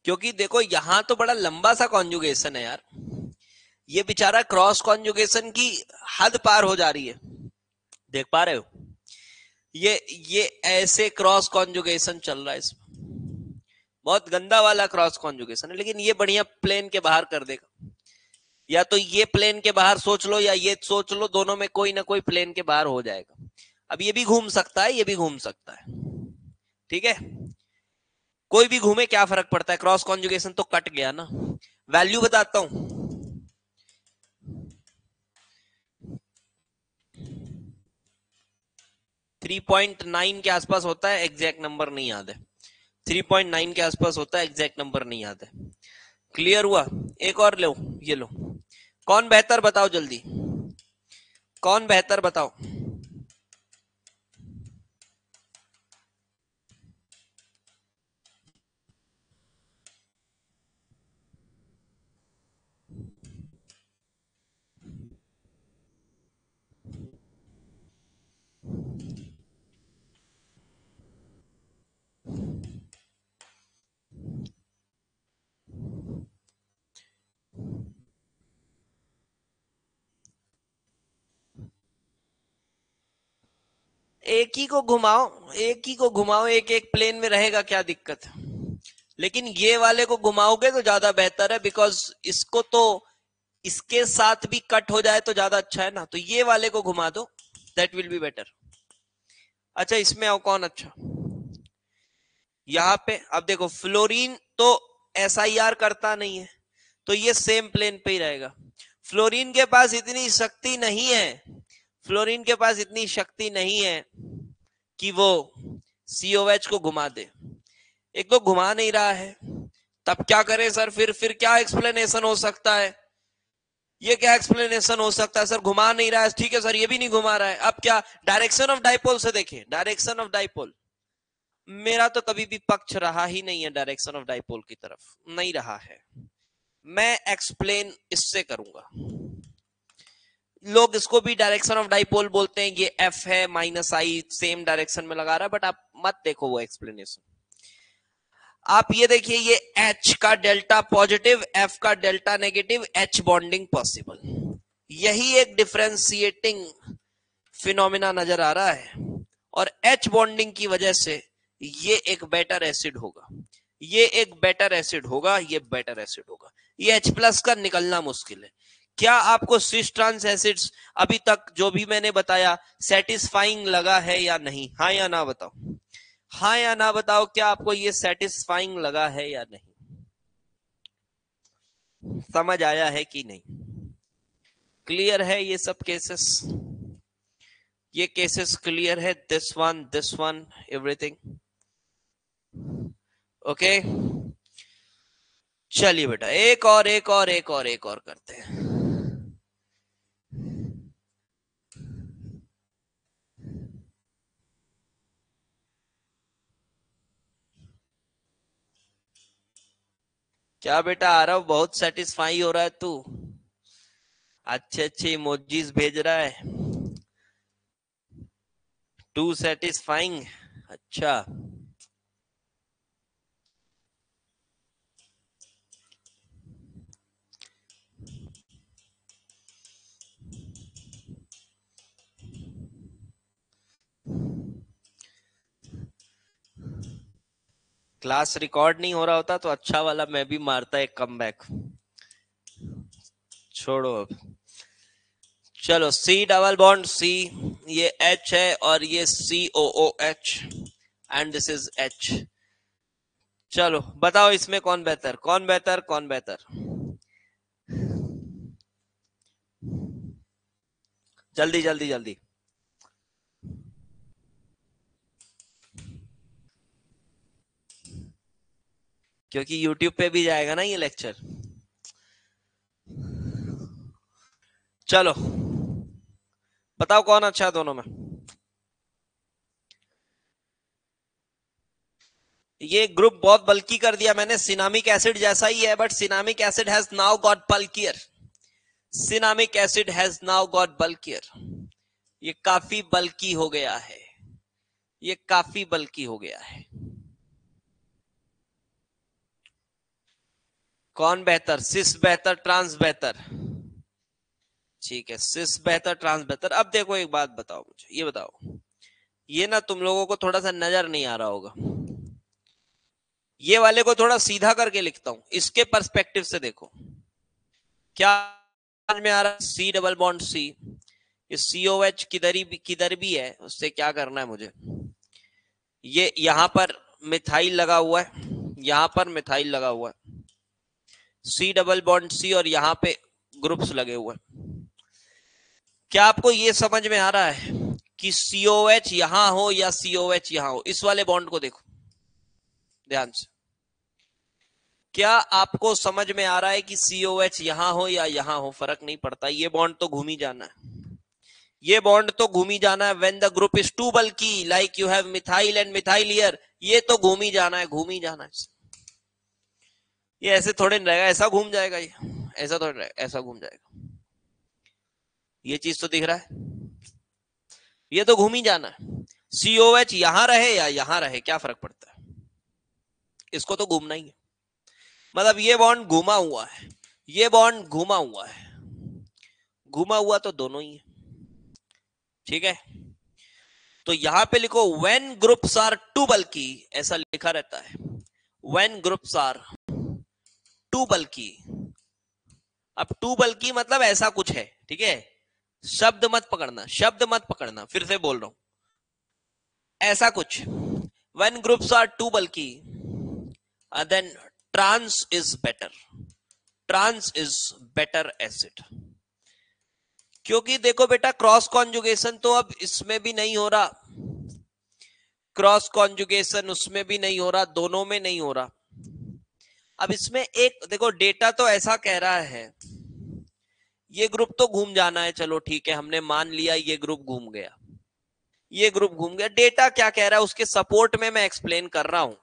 क्योंकि देखो यहां तो बड़ा लंबा सा कॉन्जुगेशन है यार, ये बेचारा क्रॉस कॉन्जुगेशन की हद पार हो जा रही है, देख पा रहे हो? ये ऐसे क्रॉस कॉन्जुगेशन चल रहा है इसमें, बहुत गंदा वाला क्रॉस कॉन्जुगेशन है, लेकिन ये बढ़िया प्लेन के बाहर कर देगा। या तो ये प्लेन के बाहर सोच लो या ये सोच लो, दोनों में कोई ना कोई प्लेन के बाहर हो जाएगा। अब ये भी घूम सकता है, ये भी घूम सकता है, ठीक है, कोई भी घूमे क्या फर्क पड़ता है, क्रॉस कॉन्जुगेशन तो कट गया ना। वैल्यू बताता हूं, थ्री 3.9 के आसपास होता है, एग्जैक्ट नंबर नहीं याद है, 3.9 के आसपास होता है, एग्जैक्ट नंबर नहीं याद है। क्लियर हुआ? एक और लो, ये लो, कौन बेहतर बताओ जल्दी, कौन बेहतर बताओ? एक ही को घुमाओ, एक ही को घुमाओ, एक एक प्लेन में रहेगा, क्या दिक्कत है? लेकिन ये वाले को घुमाओगे तो ज्यादा बेहतर है, बिकॉज इसको तो इसके साथ भी कट हो जाए तो ज्यादा अच्छा है ना, तो ये वाले को घुमा दो, दैट विल बी बेटर। अच्छा इसमें आओ, कौन अच्छा? यहां पे अब देखो, फ्लोरीन तो SIR करता नहीं है, तो ये सेम प्लेन पे ही रहेगा। फ्लोरीन के पास इतनी शक्ति नहीं है, फ्लोरीन के पास इतनी शक्ति नहीं है कि वो COH को घुमा दे, एक तो घुमा नहीं रहा है, तब क्या करें सर? फिर क्या एक्सप्लेनेशन हो सकता है? ये क्या एक्सप्लेनेशन हो सकता है सर? घुमा नहीं रहा है, ठीक है सर, ये भी नहीं घुमा रहा है, अब क्या? डायरेक्शन ऑफ डाइपोल से देखें, डायरेक्शन ऑफ डाइपोल, मेरा तो कभी भी पक्ष रहा ही नहीं है डायरेक्शन ऑफ डाइपोल की तरफ, नहीं रहा है। मैं एक्सप्लेन इससे करूंगा। लोग इसको भी डायरेक्शन ऑफ डाइपोल बोलते हैं, ये एफ है माइनस आई सेम डायरेक्शन में लगा रहा है, बट आप मत देखो वो एक्सप्लेनेशन। आप ये देखिए, ये H का डेल्टा पॉजिटिव, F का delta negative, H bonding possible, यही एक डिफरेंशिएटिंग फिनोमिना नजर आ रहा है। और H बॉन्डिंग की वजह से ये एक बेटर एसिड होगा, ये एक बेटर एसिड होगा, ये बेटर एसिड होगा। ये H प्लस का निकलना मुश्किल है। क्या आपको सिस ट्रांस एसिड्स अभी तक जो भी मैंने बताया सेटिस्फाइंग लगा है या नहीं? हाँ या ना बताओ, हाँ या ना बताओ, क्या आपको ये सेटिस्फाइंग लगा है या नहीं? समझ आया है कि नहीं? क्लियर है ये सब केसेस? ये केसेस क्लियर है? This one everything okay? चलिए बेटा, एक और करते हैं। क्या बेटा आरव, बहुत सेटिस्फाई हो रहा है तू? अच्छे अच्छे इमोजीज भेज रहा है, टू सेटिस्फाइंग। अच्छा, क्लास रिकॉर्ड नहीं हो रहा होता तो अच्छा वाला मैं भी मारता एक कमबैक। छोड़ो अब, चलो सी डबल बॉन्ड सी, ये H है और ये COOH and this is H। चलो बताओ इसमें कौन बेहतर, कौन बेहतर, कौन बेहतर? जल्दी जल्दी जल्दी, क्योंकि YouTube पे भी जाएगा ना ये लेक्चर। चलो बताओ कौन अच्छा है दोनों में? ये ग्रुप बहुत बल्की कर दिया मैंने, सिनामिक एसिड जैसा ही है, but cinnamic acid has now got bulkier, cinnamic acid has now got bulkier. ये काफी बल्की हो गया है, ये काफी बल्की हो गया है। कौन बेहतर, सिस बेहतर, ट्रांस बेहतर? ठीक है, सिस बेहतर, ट्रांस बेहतर। अब देखो एक बात बताओ मुझे, ये बताओ, ये ना तुम लोगों को थोड़ा सा नजर नहीं आ रहा होगा, ये वाले को थोड़ा सीधा करके लिखता हूं, इसके पर्सपेक्टिव से देखो, क्या समझ में आ रहा है? सी डबल बॉन्ड सी, ये COH किधर भी है, उससे क्या करना है मुझे? ये यहां पर मिथाइल लगा हुआ है, यहां पर मिथाइल लगा हुआ है, सी डबल बॉन्ड सी, और यहां पे ग्रुप्स लगे हुए हैं। क्या आपको ये समझ में आ रहा है कि COH यहां हो या COH यहां हो? इस वाले बॉन्ड को देखो ध्यान से, क्या आपको समझ में आ रहा है कि COH यहां हो या यहां हो फर्क नहीं पड़ता, ये बॉन्ड तो घूम ही जाना है, ये बॉन्ड तो घूम ही जाना है। When the group is too bulky like you have methyl and methyl here, ये तो घूम ही जाना है, घूम ही जाना है। ये ऐसे थोड़े नहीं रहेगा, ऐसा घूम जाएगा, ये ऐसा थोड़े रहेगा, ऐसा घूम जाएगा। ये चीज तो दिख रहा है, ये तो घूम ही जाना है। COH यहां रहे या यहां रहे क्या फर्क पड़ता है, इसको तो घूमना ही है। मतलब ये बॉन्ड घूमा हुआ है, ये बॉन्ड घूमा हुआ है, घूमा हुआ तो दोनों ही है, ठीक है? तो यहां पे लिखो व्हेन ग्रुप्स आर टू बल्की, ऐसा लिखा रहता है, व्हेन ग्रुप्स आर टू बल्की। अब टू बल्की मतलब ऐसा कुछ है, ठीक है? शब्द मत पकड़ना, शब्द मत पकड़ना, फिर से बोल रहा हूं, ऐसा कुछ। When groups are too bulky then trans is better, trans is better acid. क्योंकि देखो बेटा, क्रॉस कॉन्जुगेशन तो अब इसमें भी नहीं हो रहा, क्रॉस कॉन्जुगेशन उसमें भी नहीं हो रहा, दोनों में नहीं हो रहा। अब इसमें एक देखो, डेटा तो ऐसा कह रहा है ये ग्रुप तो घूम जाना है, चलो ठीक है, हमने मान लिया ये ग्रुप घूम गया। ये ग्रुप घूम गया। डेटा क्या कह रहा है उसके सपोर्ट में मैं एक्सप्लेन कर रहा हूं।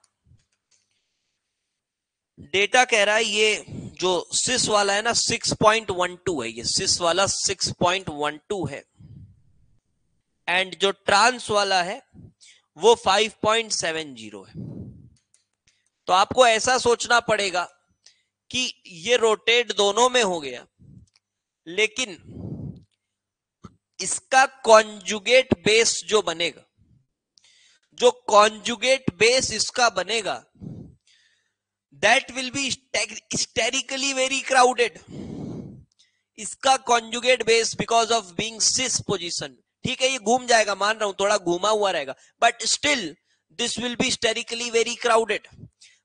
डेटा कह रहा है ये जो सिस वाला है ना 6.12 है, ये सिस वाला 6.12 है, एंड जो ट्रांस वाला है वो 5.70 है। तो आपको ऐसा सोचना पड़ेगा कि ये रोटेट दोनों में हो गया, लेकिन इसका कॉन्जुगेट बेस जो बनेगा, जो कॉन्जुगेट बेस इसका बनेगा, that will be hysterically very crowded. इसका conjugate base because of being cis position, ठीक है ये घूम जाएगा, मान रहा हूं थोड़ा घूमा हुआ रहेगा, but still this will be hysterically very crowded.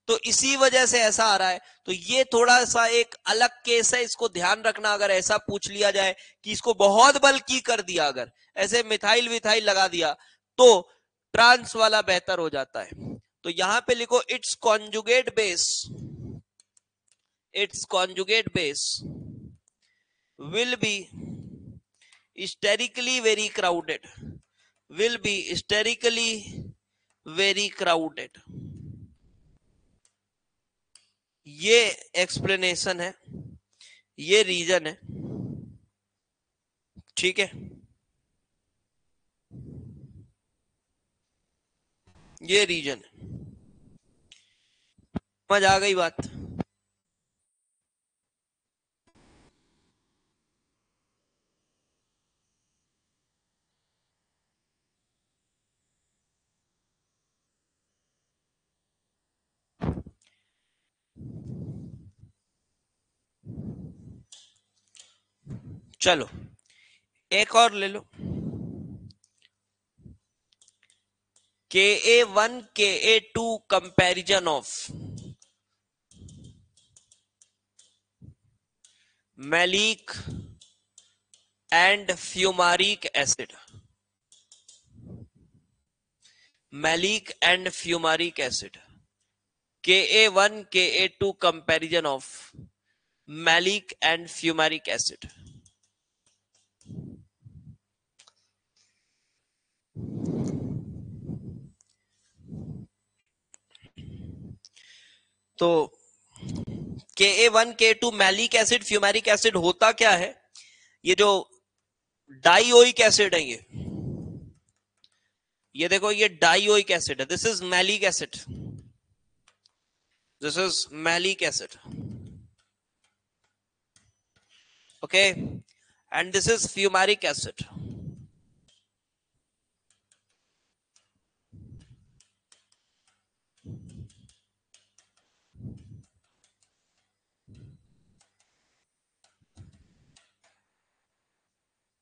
तो इसी वजह से ऐसा आ रहा है। तो ये थोड़ा सा एक अलग केस है, इसको ध्यान रखना। अगर ऐसा पूछ लिया जाए कि इसको बहुत बल्कि कर दिया, अगर ऐसे मिथाइल विथाइल लगा दिया, तो ट्रांस वाला बेहतर हो जाता है। तो यहां पे लिखो it's conjugate base, it's conjugate base will be hysterically very crowded, will be hysterically very crowded। ये एक्सप्लेनेशन है, ये रीजन है, ठीक है, ये रीजन है। समझ आ गई बात? चलो एक और ले लो, Ka1 Ka2 comparison of maleic and fumaric acid, malic and fumaric acid, Ka1 Ka2 comparison of maleic and fumaric acid. तो Ka1 Ka2 malic acid fumaric acid होता क्या है, ये जो डाइओइक एसिड है, ये देखो ये डाइओइक एसिड है, this is malic acid, this is malic acid, okay, and this is fumaric acid.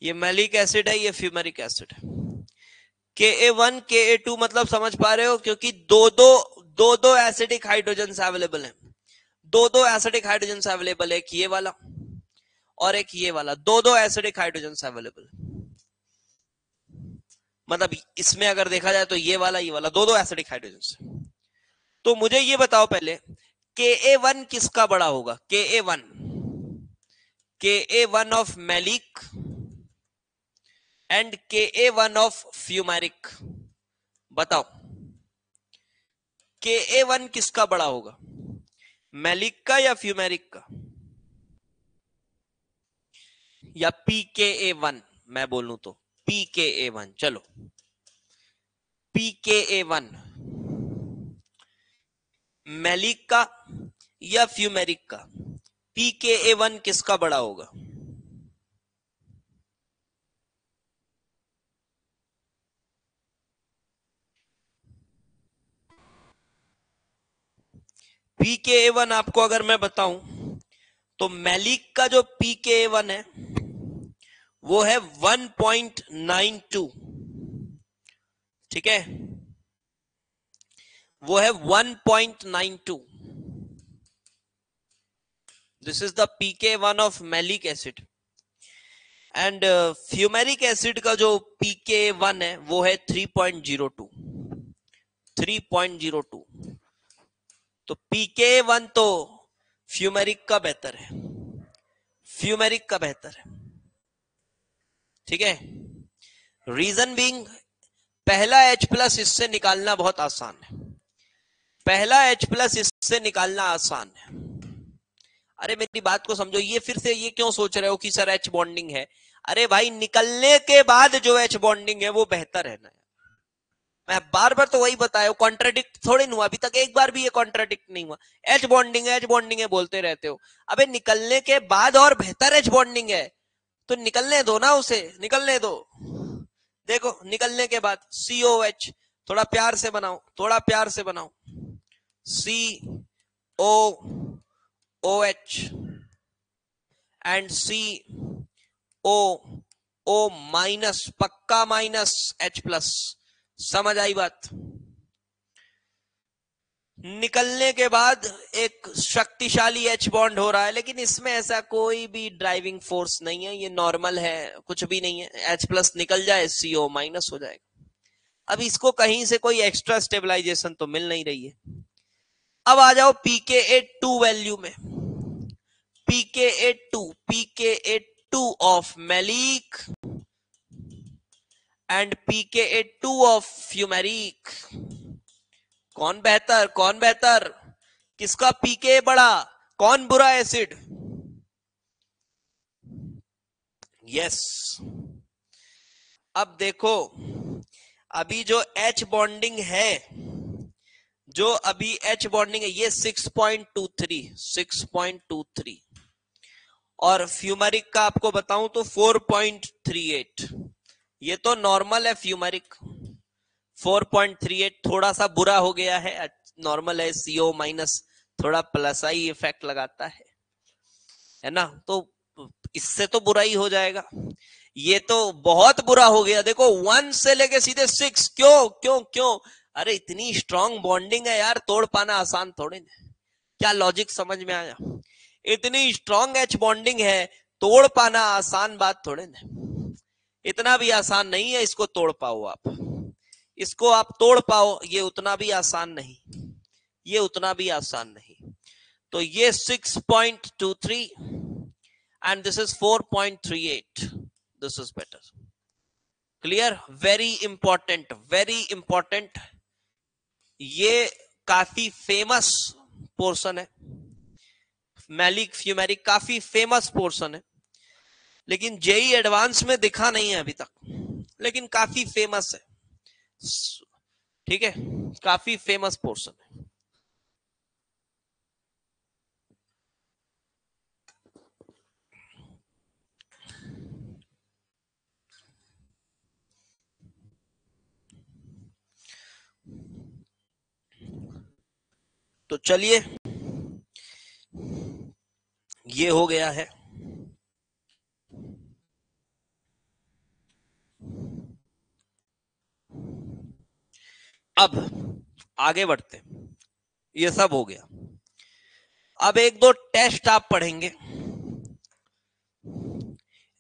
ये मैलिक एसिड है, ये फ्यूमेरिक एसिड है। Ka1 Ka2 मतलब समझ पा रहे हो, क्योंकि दो दो एसिडिक हाइड्रोजन अवेलेबल है, दो एसिडिक हाइड्रोजन अवेलेबल है, एक ये वाला और एक ये वाला, दो एसिडिक हाइड्रोजन अवेलेबल। मतलब इसमें अगर देखा जाए तो ये वाला दो एसिडिक हाइड्रोजन। तो मुझे ये बताओ पहले Ka1 किसका बड़ा होगा, Ka1 of maleic and Ka1 of fumaric, बताओ Ka1 किसका बड़ा होगा, मैलिक का या फ्यूमेरिक का, या pKa1 मैं बोलूं तो pKa1, चलो pKa1 मैलिक का या फ्यूमेरिक का, pKa1 किसका बड़ा होगा, pKa1 आपको अगर मैं बताऊं तो मैलिक का जो pKa1 है वो है 1.92, ठीक है, वो है 1.92, this is the pK1 of malic acid. And fumaric acid का जो pK1 है वो है 3.02, 3.02। तो pK1 तो फ्यूमेरिक का बेहतर है, फ्यूमेरिक का बेहतर है, ठीक है। रीजन बीइंग पहला H प्लस इससे निकालना बहुत आसान है, पहला H प्लस इससे निकालना आसान है। अरे मेरी बात को समझो, ये फिर से ये क्यों सोच रहे हो कि सर H बॉन्डिंग है? अरे भाई निकलने के बाद जो H बॉन्डिंग है वो बेहतर है ना। मैं बार बार तो वही बताया, कॉन्ट्राडिक्ट थोड़ी नहीं हुआ अभी तक, एक बार भी ये कॉन्ट्राडिक्ट नहीं हुआ। H बॉन्डिंग है बोलते रहते हो, अबे निकलने के बाद और बेहतर H बॉन्डिंग है तो निकलने दो ना, उसे निकलने दो। देखो निकलने के बाद COH, थोड़ा प्यार से बनाओ, थोड़ा प्यार से बनाओ, COOH एंड COO माइनस, पक्का माइनस H प्लस। समझ आई बात? निकलने के बाद एक शक्तिशाली H बॉन्ड हो रहा है, लेकिन इसमें ऐसा कोई भी ड्राइविंग फोर्स नहीं है, ये नॉर्मल है, कुछ भी नहीं है। H प्लस निकल जाए CO माइनस हो जाएगा। अब इसको कहीं से कोई एक्स्ट्रा स्टेबलाइजेशन तो मिल नहीं रही है। अब आ जाओ pKa2 वैल्यू में, pKa2 of maleic and pKa2 of fumaric, कौन बेहतर, कौन बेहतर, किसका पीके बड़ा, कौन बुरा एसिड? यस। अब देखो अभी जो H बॉन्डिंग है, जो अभी H बॉन्डिंग है ये 6.23 और फ्यूमेरिक का आपको बताऊं तो 4.38। ये तो नॉर्मल है फ्यूमेरिक, 4.38 थोड़ा सा बुरा हो गया है, नॉर्मल है। CO माइनस थोड़ा प्लस आई इफेक्ट लगाता है ना, तो इससे तो बुरा ही हो जाएगा। ये तो बहुत बुरा हो गया, देखो 1 से लेके सीधे 6, क्यों क्यों क्यों? अरे इतनी स्ट्रांग बॉन्डिंग है यार, तोड़ पाना आसान थोड़े ना। क्या लॉजिक समझ में आया? इतनी स्ट्रांग H बॉन्डिंग है, तोड़ पाना आसान बात थोड़े ना, इतना भी आसान नहीं है इसको तोड़ पाओ आप, इसको आप तोड़ पाओ ये उतना भी आसान नहीं, ये उतना भी आसान नहीं। तो ये 6.23 and this is 4.38, this is better, clear, very important। ये काफी फेमस पोर्शन है, मैलिक फ्यूमेरिक काफी फेमस पोर्शन है, लेकिन जेई एडवांस में दिखा नहीं है अभी तक, लेकिन काफी फेमस है, ठीक है, काफी फेमस पोर्शन है। तो चलिए ये हो गया है। अब आगे बढ़ते, ये सब हो गया। अब एक दो टेस्ट आप पढ़ेंगे,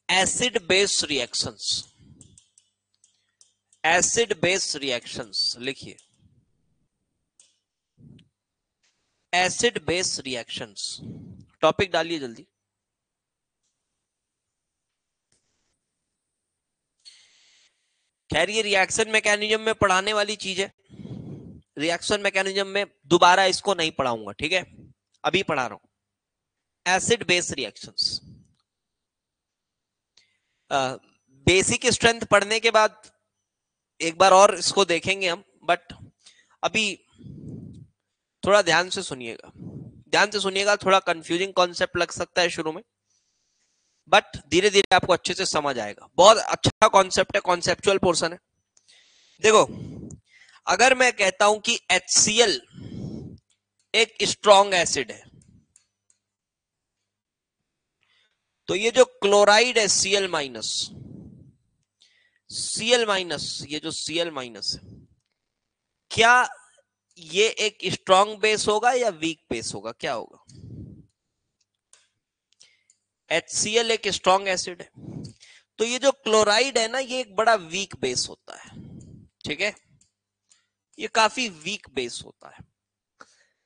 acid base reactions, acid base reactions लिखिए, एसिड बेस रिएक्शंस, टॉपिक डालिए जल्दी। खैर ये रिएक्शन मैकेनिज्म में पढ़ाने वाली चीज है, रिएक्शन मैकेनिज्म में दोबारा इसको नहीं पढ़ाऊंगा, ठीक है, अभी पढ़ा रहा हूं। Acid base reactions basic strength पढ़ने के बाद एक बार और इसको देखेंगे हम, बट अभी थोड़ा ध्यान से सुनिएगा, ध्यान से सुनिएगा, थोड़ा कंफ्यूजिंग कॉन्सेप्ट लग सकता है शुरू में, बट धीरे धीरे आपको अच्छे से समझ आएगा। बहुत अच्छा कॉन्सेप्ट है, कॉन्सेप्चुअल पोर्शन है। देखो अगर मैं कहता हूं कि HCl एक स्ट्रॉन्ग एसिड है, तो ये जो क्लोराइड है Cl माइनस, ये जो Cl माइनस है, क्या ये एक स्ट्रॉन्ग बेस होगा या वीक बेस होगा? क्या होगा? HCl एक स्ट्रॉन्ग एसिड है, तो ये जो क्लोराइड है ना, ये एक बड़ा वीक बेस होता है, ठीक है, ये काफी वीक बेस होता है,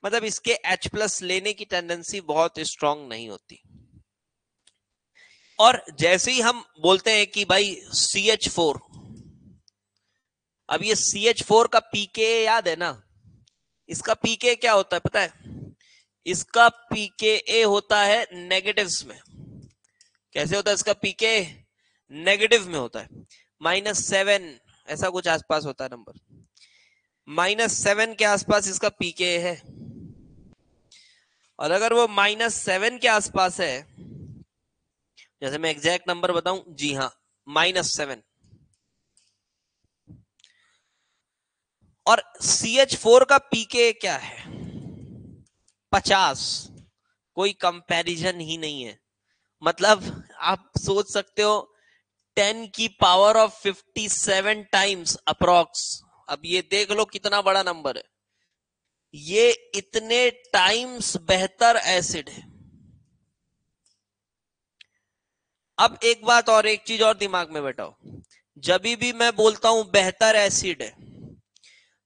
मतलब इसके H प्लस लेने की टेंडेंसी बहुत स्ट्रांग नहीं होती। और जैसे ही हम बोलते हैं कि भाई CH4 अब ये CH4 का पीके याद है ना, इसका पीके क्या होता है पता है? इसका पीके होता है नेगेटिव्स में। कैसे होता है इसका पीके? नेगेटिव में होता है, -7 ऐसा कुछ आसपास होता है नंबर, -7 के आसपास इसका पीके है। और अगर वो -7 के आसपास है, जैसे मैं एग्जैक्ट नंबर बताऊं, जी हाँ -7, और CH4 का पीके क्या है? 50। कोई कंपैरिजन ही नहीं है। मतलब आप सोच सकते हो 10 की पावर ऑफ 57 टाइम्स अप्रॉक्स। अब ये देख लो कितना बड़ा नंबर है, ये इतने टाइम्स बेहतर एसिड है। अब एक बात और, एक चीज और दिमाग में बैठाओ, जब भी मैं बोलता हूं बेहतर एसिड है,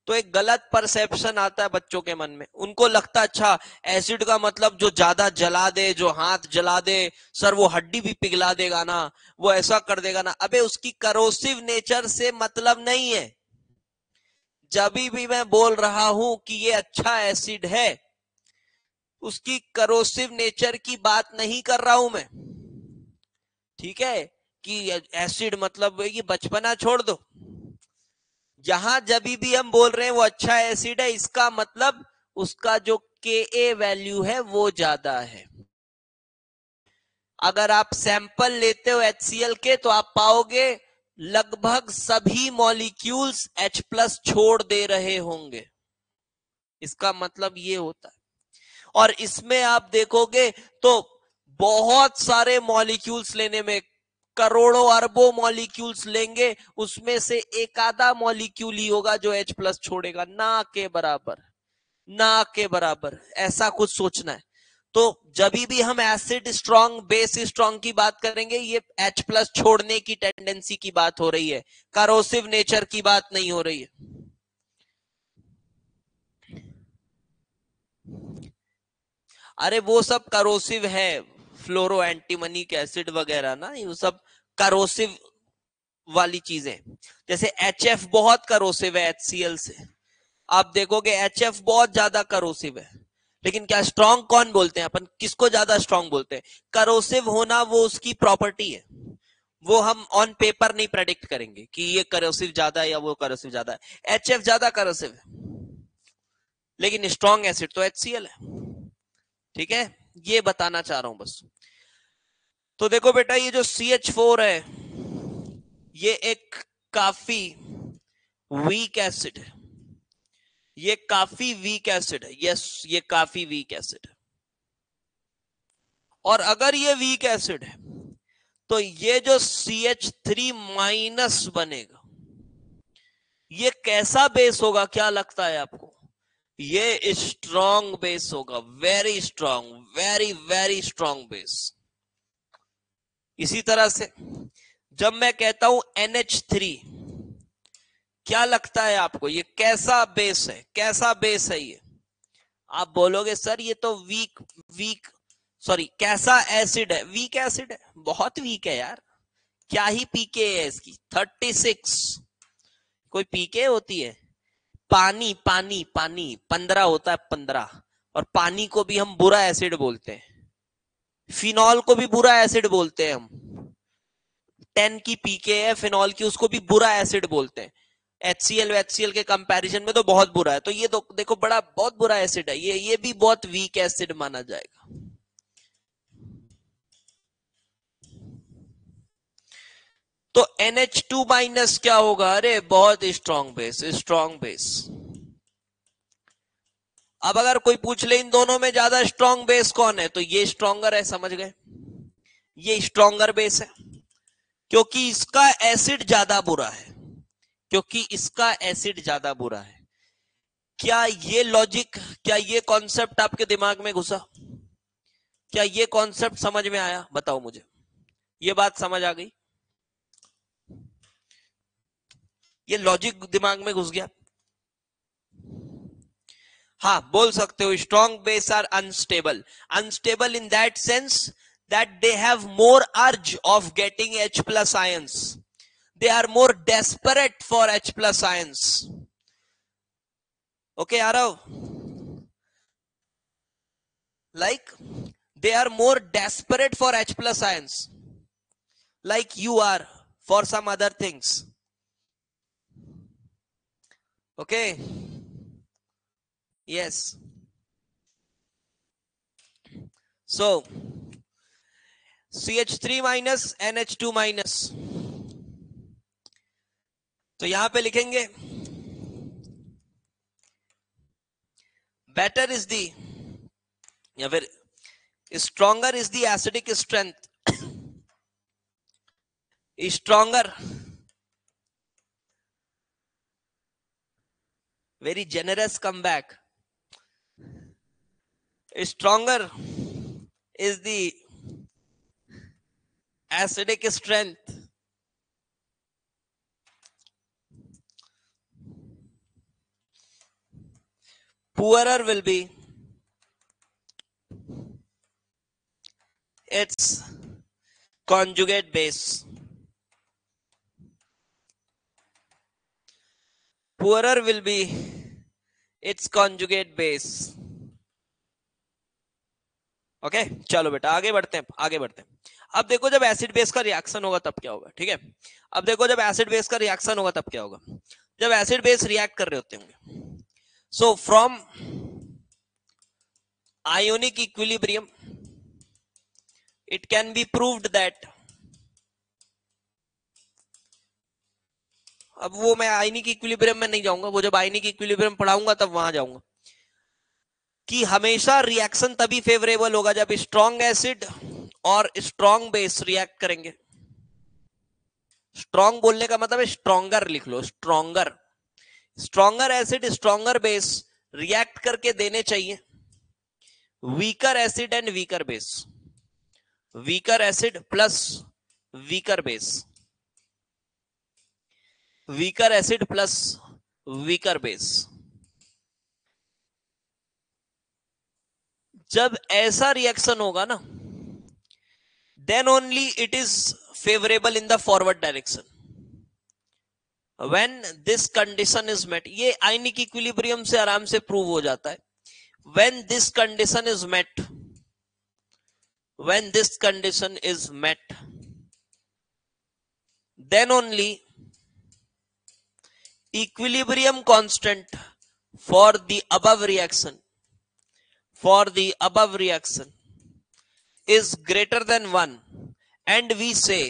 तो एक गलत परसेप्शन आता है बच्चों के मन में। उनको लगता है अच्छा एसिड का मतलब जो ज्यादा जला दे, जो हाथ जला दे, सर वो हड्डी भी पिघला देगा ना, वो ऐसा कर देगा ना। अबे उसकी करोसिव नेचर से मतलब नहीं है। जब भी मैं बोल रहा हूं कि ये अच्छा एसिड है, उसकी करोसिव नेचर की बात नहीं कर रहा हूं मैं। ठीक है, कि एसिड मतलब ये बचपना छोड़ दो। जहां जब भी हम बोल रहे हैं वो अच्छा एसिड है, इसका मतलब उसका जो Ka वैल्यू है वो ज्यादा है। अगर आप सैंपल लेते हो HCl के, तो आप पाओगे लगभग सभी मॉलिक्यूल्स H+ छोड़ दे रहे होंगे। इसका मतलब ये होता है। और इसमें आप देखोगे तो बहुत सारे मॉलिक्यूल्स लेने में, करोड़ों अरबों मॉलिक्यूल्स लेंगे, उसमें से एक आधा मॉलिक्यूल ही होगा जो H+ छोड़ेगा, ना के बराबर, ना के बराबर। ऐसा कुछ सोचना है। तो जब भी हम एसिड स्ट्रांग, बेस स्ट्रांग की बात करेंगे, ये H+ छोड़ने की टेंडेंसी की बात हो रही है, करोसिव नेचर की बात नहीं हो रही है। अरे वो सब करोसिव है, फ्लोरो एंटीमनिक एसिड वगैरह ना, ये सब करोसिव वाली चीजें। जैसे HF बहुत करोसिव है HCl से, आप देखोगे HF बहुत ज्यादा करोसिव है। लेकिन क्या स्ट्रांग कौन बोलते हैं अपन, किसको ज्यादा स्ट्रांग बोलते हैं? करोसिव होना वो उसकी प्रॉपर्टी है, वो हम ऑन पेपर नहीं प्रेडिक्ट करेंगे कि ये करोसिव ज्यादा है या वो करोसिव ज्यादा है। HF ज्यादा करोसिव है, लेकिन स्ट्रांग एसिड तो HCl है। ठीक है, ये बताना चाह रहा हूं बस। तो देखो बेटा, ये जो CH4 है, ये एक काफी वीक एसिड है, ये काफी वीक एसिड है। यस, ये काफी वीक एसिड है। और अगर ये वीक एसिड है, तो ये जो CH3- बनेगा, ये कैसा बेस होगा, क्या लगता है आपको? ये स्ट्रॉन्ग बेस होगा, very strong, very very strong base. इसी तरह से जब मैं कहता हूं NH3, क्या लगता है आपको, ये कैसा बेस है, कैसा बेस है ये? आप बोलोगे सर ये तो वीक, वीक सॉरी कैसा एसिड है? वीक एसिड है, बहुत वीक है यार। क्या ही पीके है इसकी, 36। कोई पीके होती है? पानी पानी पानी 15 होता है, 15। और पानी को भी हम बुरा एसिड बोलते हैं, फिनॉल को भी बुरा एसिड बोलते हैं हम। 10 की पीके है फिनॉल की, उसको भी बुरा एसिड बोलते हैं। HCl के कंपैरिजन में तो बहुत बुरा है। तो ये तो देखो बड़ा बहुत बुरा एसिड है, ये भी बहुत वीक एसिड माना जाएगा। तो NH2- क्या होगा? अरे बहुत स्ट्रॉन्ग बेस, स्ट्रॉन्ग बेस। अब अगर कोई पूछ ले इन दोनों में ज्यादा स्ट्रॉन्ग बेस कौन है, तो ये स्ट्रॉन्गर है, समझ गए? ये स्ट्रॉन्गर बेस है, क्योंकि इसका एसिड ज्यादा बुरा है, क्योंकि इसका एसिड ज्यादा बुरा है। क्या ये लॉजिक, क्या ये कॉन्सेप्ट आपके दिमाग में घुसा? क्या ये कॉन्सेप्ट समझ में आया? बताओ मुझे, ये बात समझ आ गई? ये लॉजिक दिमाग में घुस गया? हाँ, बोल सकते हो strong base are unstable. Unstable in that sense that they have more urge of getting H+ ions. they are more desperate for H plus ions. Okay, Arav, like they are more desperate for H plus ions, like you are for some other things. Okay, yes. So CH3 minus NH2 minus, तो यहां पे लिखेंगे better is the, या फिर stronger is the acidic strength, stronger, very generous comeback, stronger is the acidic strength, poorer will be its conjugate base. Poorer will be its conjugate base. Okay चलो बेटा आगे बढ़ते हैं, आगे बढ़ते हैं। अब देखो जब एसिड बेस का रिएक्शन होगा तब क्या होगा, ठीक है। अब देखो जब एसिड बेस का रिएक्शन होगा तब क्या होगा, जब एसिड बेस रिएक्ट कर रहे होते होंगे, so from ionic equilibrium it can be proved that, अब वो मैं आयनिक इक्विलिब्रियम में नहीं जाऊंगा, वो जब आयनिक इक्विलिब्रियम पढ़ाऊंगा तब वहां जाऊंगा, कि हमेशा रिएक्शन तभी फेवरेबल होगा जब स्ट्रॉन्ग एसिड और स्ट्रॉन्ग बेस रिएक्ट करेंगे। स्ट्रॉन्ग बोलने का मतलब है स्ट्रॉन्गर लिख लो, stronger, stronger acid stronger base react करके देने चाहिए weaker acid and weaker base, weaker acid plus weaker base, weaker acid plus weaker base. जब ऐसा रिएक्शन होगा ना, then only it is favourable in the forward direction. When this condition is met, ये ionic equilibrium से आराम से prove हो जाता है। When this condition is met, when this condition is met, then only equilibrium constant for the above reaction, for the above reaction is greater than 1, and we say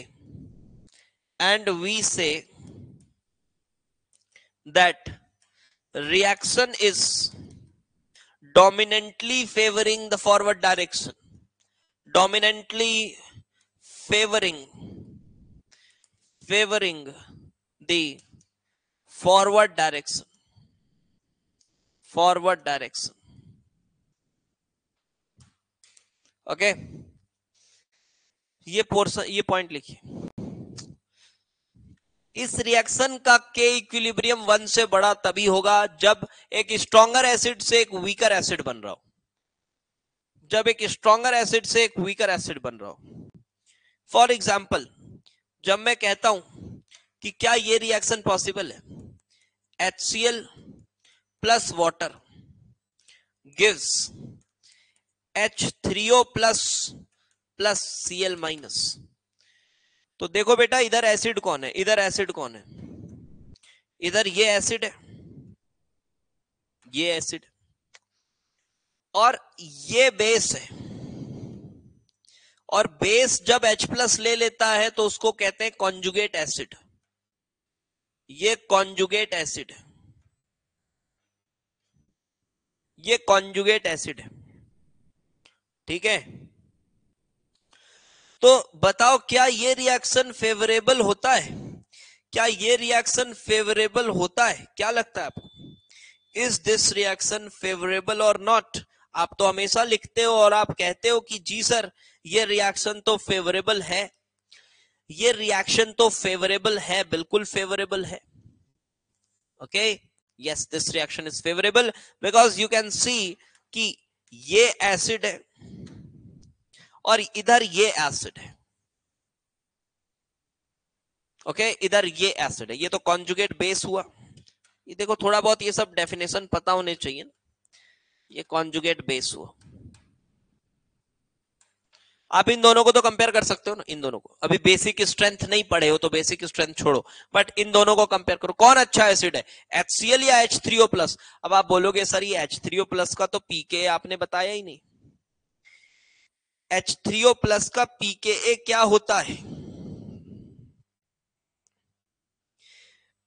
that reaction is dominantly favoring the forward direction, dominantly favoring the forward direction, forward direction। Okay ये portion, ये point लिखिए, इस reaction का के equilibrium 1 से बड़ा तभी होगा जब एक स्ट्रॉन्गर एसिड से एक वीकर एसिड बन रहा हो, जब एक स्ट्रॉन्गर एसिड से एक वीकर एसिड बन रहा हो। फॉर एग्जाम्पल जब मैं कहता हूं कि क्या ये रिएक्शन पॉसिबल है, HCl plus water gives H3O plus plus Cl minus, तो देखो बेटा इधर एसिड कौन है, इधर एसिड कौन है, इधर ये एसिड है, ये एसिड और ये बेस है, और बेस जब H प्लस ले लेता है तो उसको कहते हैं कॉन्जुगेट एसिड, ये कॉन्जुगेट एसिड है, ये कॉन्जुगेट एसिड है, ठीक है। तो बताओ क्या ये रिएक्शन फेवरेबल होता है, क्या ये रिएक्शन फेवरेबल होता है, क्या लगता है आपको, इज दिस रिएक्शन फेवरेबल और नॉट। आप तो हमेशा लिखते हो और आप कहते हो कि जी सर ये रिएक्शन तो फेवरेबल है, ये रिएक्शन तो फेवरेबल है, बिल्कुल फेवरेबल है। Okay yes this reaction is favourable because you can see कि ये एसिड है और इधर ये एसिड है, ओके, इधर ये एसिड है, ये तो कॉन्जुगेट बेस हुआ। ये देखो थोड़ा बहुत ये सब डेफिनेशन पता होने चाहिए ना। ये कॉन्जुगेट बेस हुआ। आप इन दोनों को तो कंपेयर कर सकते हो ना, इन दोनों को। अभी बेसिक स्ट्रेंथ नहीं पढ़े हो तो बेसिक स्ट्रेंथ छोड़ो, बट इन दोनों को कंपेयर करो, कौन अच्छा एसिड है, HCl या H3O+। अब आप बोलोगे सर ये H3O+ का तो पीके आपने बताया ही नहीं। H3O+ का pKa क्या होता है?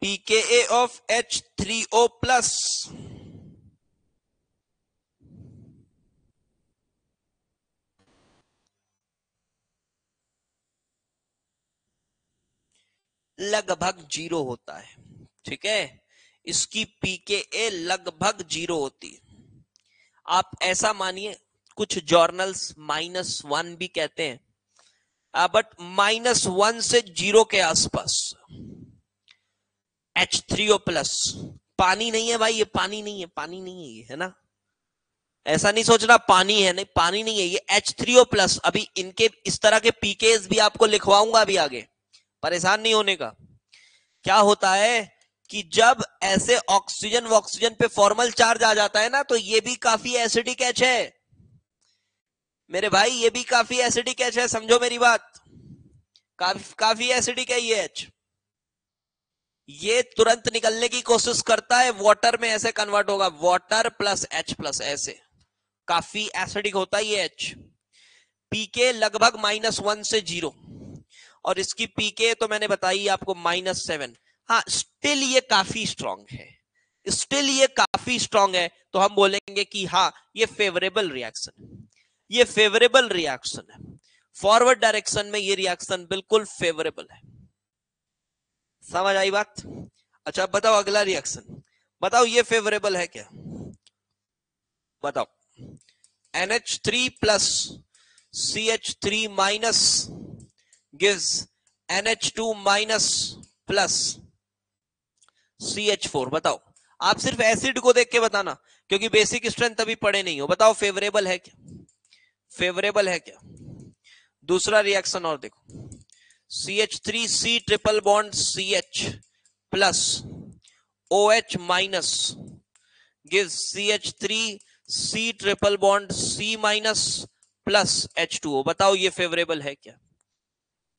pKa of H3O+ लगभग 0 होता है। ठीक है, इसकी pKa लगभग 0 होती है। आप ऐसा मानिए, कुछ जर्नल्स -1 भी कहते हैं, बट -1 से 0 के आसपास। H3O+, पानी नहीं है भाई, ये पानी नहीं है, पानी नहीं है ये, है ना। ऐसा नहीं सोचना पानी है, नहीं पानी नहीं है ये, H3O+। अभी इनके इस तरह के पीकेस भी आपको लिखवाऊंगा अभी आगे, परेशान नहीं होने का। क्या होता है कि जब ऐसे ऑक्सीजन वॉक्सीजन पे फॉर्मल चार्ज आ जाता है ना, तो ये भी काफी एसिडिक एच है मेरे भाई, ये भी काफी एसिडिक एच है, समझो मेरी बात। काफी एसिडिक है ये एच। ये तुरंत निकलने की कोशिश करता है, वाटर में ऐसे कन्वर्ट होगा, वाटर प्लस H+, ऐसे काफी एसिडिक होता है ये एच। पीके लगभग -1 से 0, और इसकी पीके तो मैंने बताई आपको -7। हाँ, स्टिल ये काफी स्ट्रांग है, स्टिल ये काफी स्ट्रांग है, तो हम बोलेंगे कि हाँ ये फेवरेबल रिएक्शन, ये फेवरेबल रिएक्शन है। फॉरवर्ड डायरेक्शन में ये रिएक्शन बिल्कुल फेवरेबल है। समझ आई बात? अच्छा बताओ अगला रिएक्शन, बताओ ये फेवरेबल है क्या? बताओ। NH3 plus CH3 minus gives NH2 minus plus CH4। बताओ, आप सिर्फ एसिड को देख के बताना, क्योंकि बेसिक स्ट्रेंथ अभी पढ़े नहीं हो। बताओ फेवरेबल है क्या, फेवरेबल है क्या? दूसरा रिएक्शन और देखो, CH3 C triple bond CH plus OH minus gives CH3 C triple bond C minus plus H2O। बताओ ये फेवरेबल है क्या?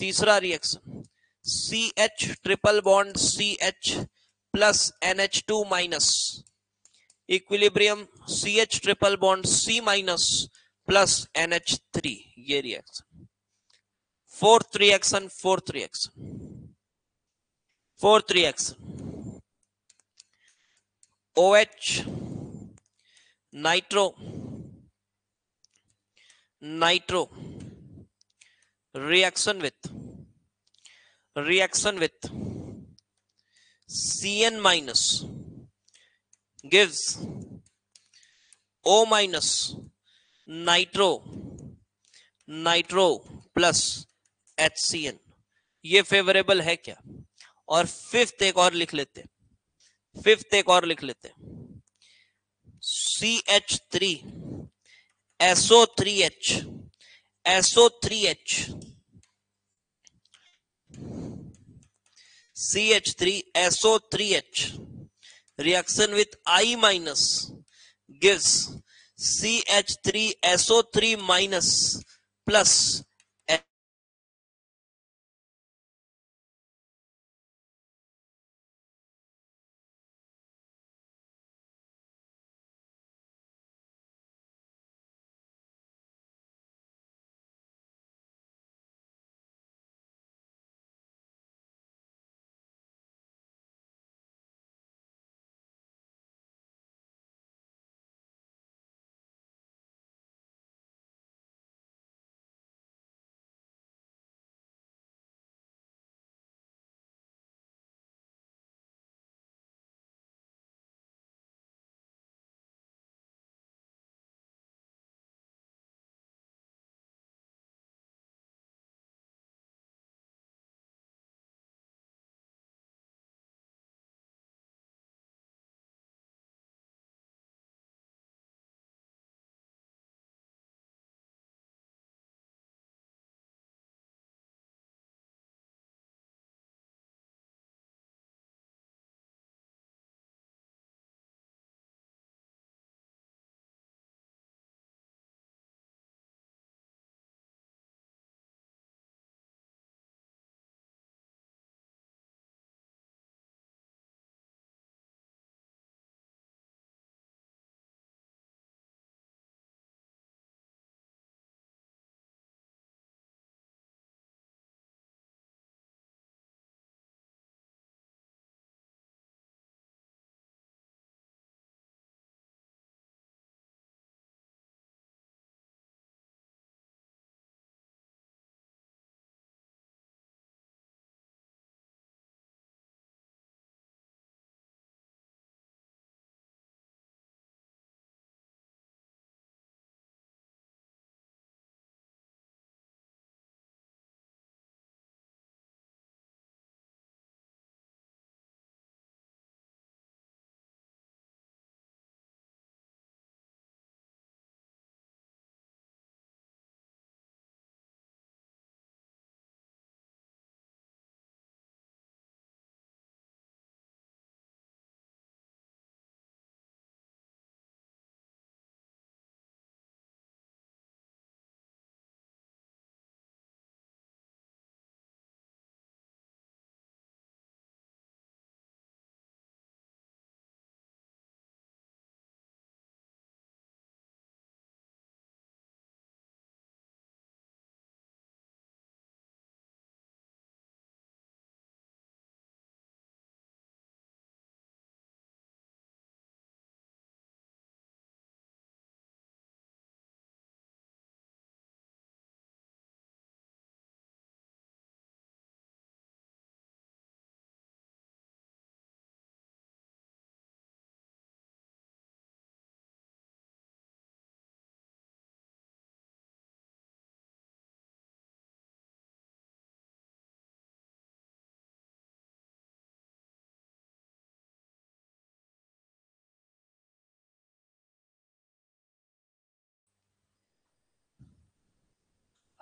तीसरा reaction, CH triple bond CH plus NH2 minus equilibrium CH triple bond C minus plus NH3, ये reaction. Fourth reaction, OH nitro nitro reaction with Cn minus gives O minus nitro plus HCN। ये favourable है क्या? और fifth एक और लिख लेते, CH3 SO3H CH3SO3H reaction with I minus gives CH3SO3 minus plus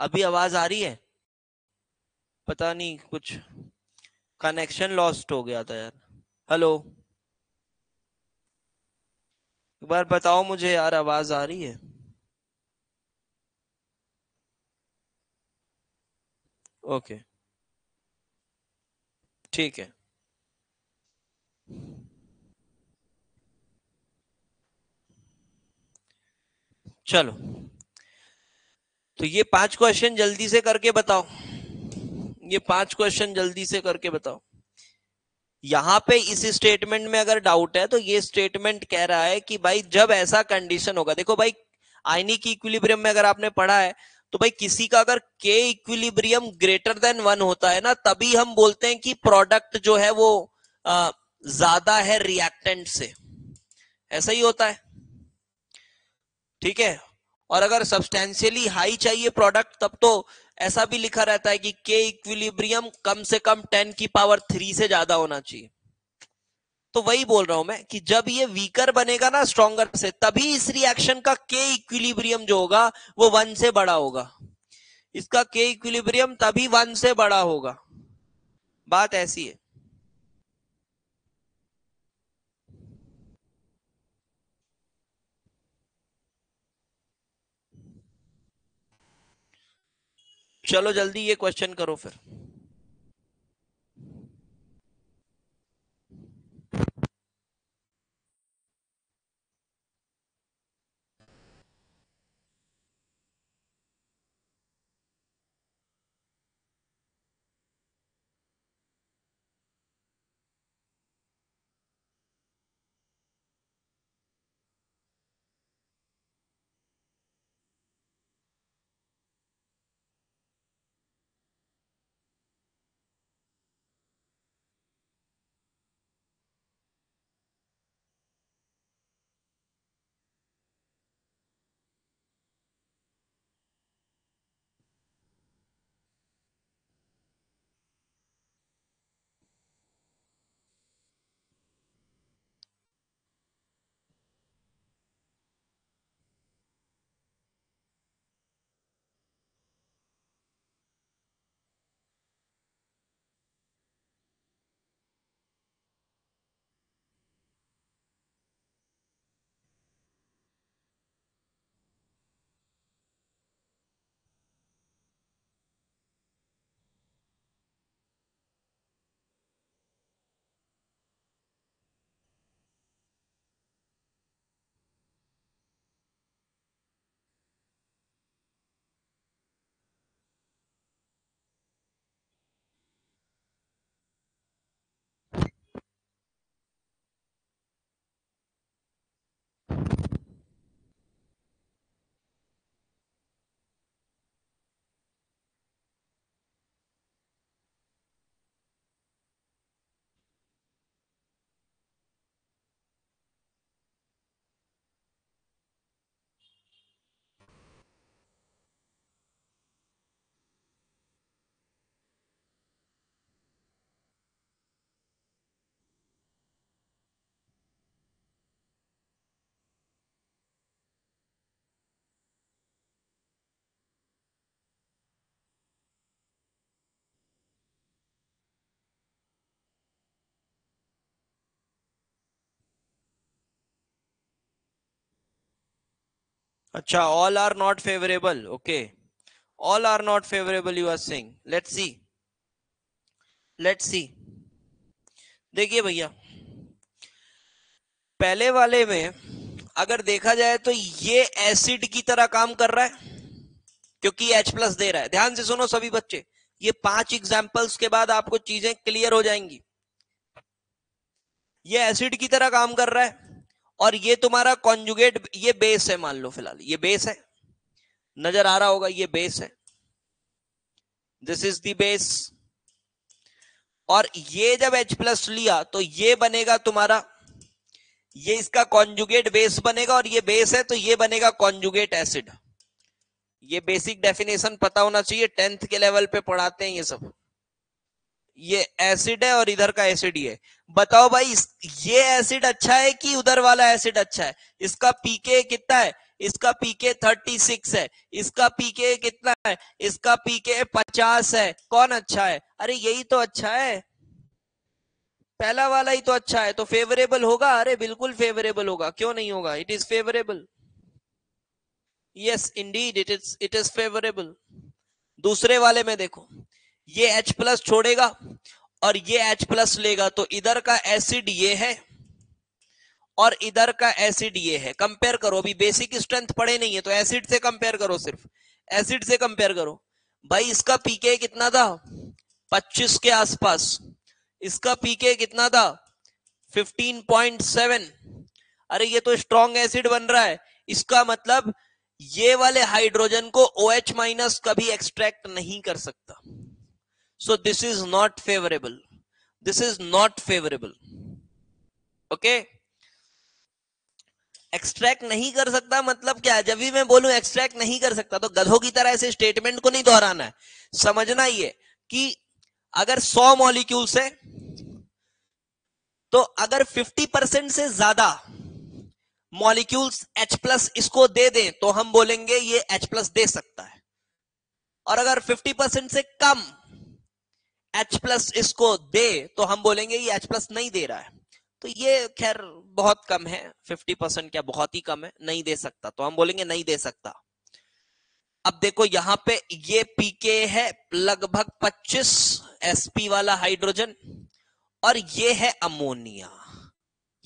अभी आवाज आ रही है? पता नहीं कुछ कनेक्शन लॉस्ट हो गया था यार। हेलो, एक बार बताओ मुझे यार, आवाज आ रही है? ओके, ठीक है। चलो, तो ये 5 क्वेश्चन जल्दी से करके बताओ। ये 5 क्वेश्चन जल्दी से करके बताओ। यहां पे इस स्टेटमेंट में अगर डाउट है तो ये स्टेटमेंट कह रहा है कि भाई जब ऐसा कंडीशन होगा, देखो भाई आयनिक इक्विलिब्रियम में अगर आपने पढ़ा है तो भाई किसी का अगर के इक्विलिब्रियम ग्रेटर देन 1 होता है ना, तभी हम बोलते हैं कि प्रोडक्ट जो है वो ज्यादा है रिएक्टेंट से। ऐसा ही होता है, ठीक है। और अगर सब्सटेंशियली हाई चाहिए प्रोडक्ट, तब तो ऐसा भी लिखा रहता है कि के इक्विलिब्रियम कम से कम 10⁻³ से ज्यादा होना चाहिए। तो वही बोल रहा हूं मैं कि जब ये वीकर बनेगा ना स्ट्रॉन्गर से, तभी इस रिएक्शन का के इक्विलिब्रियम जो होगा वो 1 से बड़ा होगा। इसका के इक्विलिब्रियम तभी 1 से बड़ा होगा। बात ऐसी है। चलो जल्दी ये क्वेश्चन करो फिर। अच्छा, all are not favourable, okay. All are not favourable you are saying. Let's see, let's see. देखिए भैया, पहले वाले में अगर देखा जाए तो ये एसिड की तरह काम कर रहा है क्योंकि H+ दे रहा है। ध्यान से सुनो सभी बच्चे, ये 5 एग्जाम्पल्स के बाद आपको चीजें क्लियर हो जाएंगी। ये एसिड की तरह काम कर रहा है और ये तुम्हारा कॉन्जुगेट, ये बेस है मान लो, फिलहाल ये बेस है, नजर आ रहा होगा, ये बेस है, दिस इज द बेस। और ये जब H+ लिया तो ये बनेगा तुम्हारा, ये इसका कॉन्जुगेट बेस बनेगा, और ये बेस है तो ये बनेगा कॉन्जुगेट एसिड। ये बेसिक डेफिनेशन पता होना चाहिए, 10th के लेवल पे पढ़ाते हैं ये सब। ये एसिड है और इधर का एसिड ये। बताओ भाई, ये एसिड अच्छा है कि उधर वाला एसिड अच्छा है? इसका पीके कितना है? इसका पीके 36 है, इसका पीके कितना है, इसका पीके 50 है, कौन अच्छा है? अरे यही तो अच्छा है, पहला वाला ही तो अच्छा है, तो फेवरेबल होगा। अरे बिल्कुल फेवरेबल होगा, क्यों नहीं होगा, it is favourable. Yes Indeed it is favourable. दूसरे वाले में देखो, ये H प्लस छोड़ेगा और ये H प्लस लेगा, तो इधर का एसिड ये है और इधर का एसिड ये है। कंपेयर करो, अभी बेसिक स्ट्रेंथ पढ़े नहीं है तो एसिड से कंपेयर करो, सिर्फ एसिड से कंपेयर करो। भाई इसका पीके कितना था, 25 के आसपास, इसका पीके कितना था, 15.7। अरे ये तो स्ट्रॉन्ग एसिड बन रहा है, इसका मतलब ये वाले हाइड्रोजन को OH माइनस कभी एक्सट्रैक्ट नहीं कर सकता। So this is not favourable, this is not favourable. Okay, extract नहीं कर सकता मतलब क्या है? जब भी मैं बोलूं एक्सट्रैक्ट नहीं कर सकता तो गधों की तरह ऐसे स्टेटमेंट को नहीं दोहराना है। समझना ये कि अगर 100 मॉलिक्यूल्स है तो अगर 50% से ज्यादा मॉलिक्यूल्स H प्लस इसको दे दें तो हम बोलेंगे ये H प्लस दे सकता है, और अगर 50% से कम H प्लस इसको दे तो हम बोलेंगे ये H प्लस नहीं दे रहा है। तो ये खैर बहुत कम है, 50% क्या बहुत ही कम है, नहीं दे सकता, तो हम बोलेंगे नहीं दे सकता। अब देखो यहां पे ये पीके है लगभग 25 sp वाला हाइड्रोजन, और ये है अमोनिया,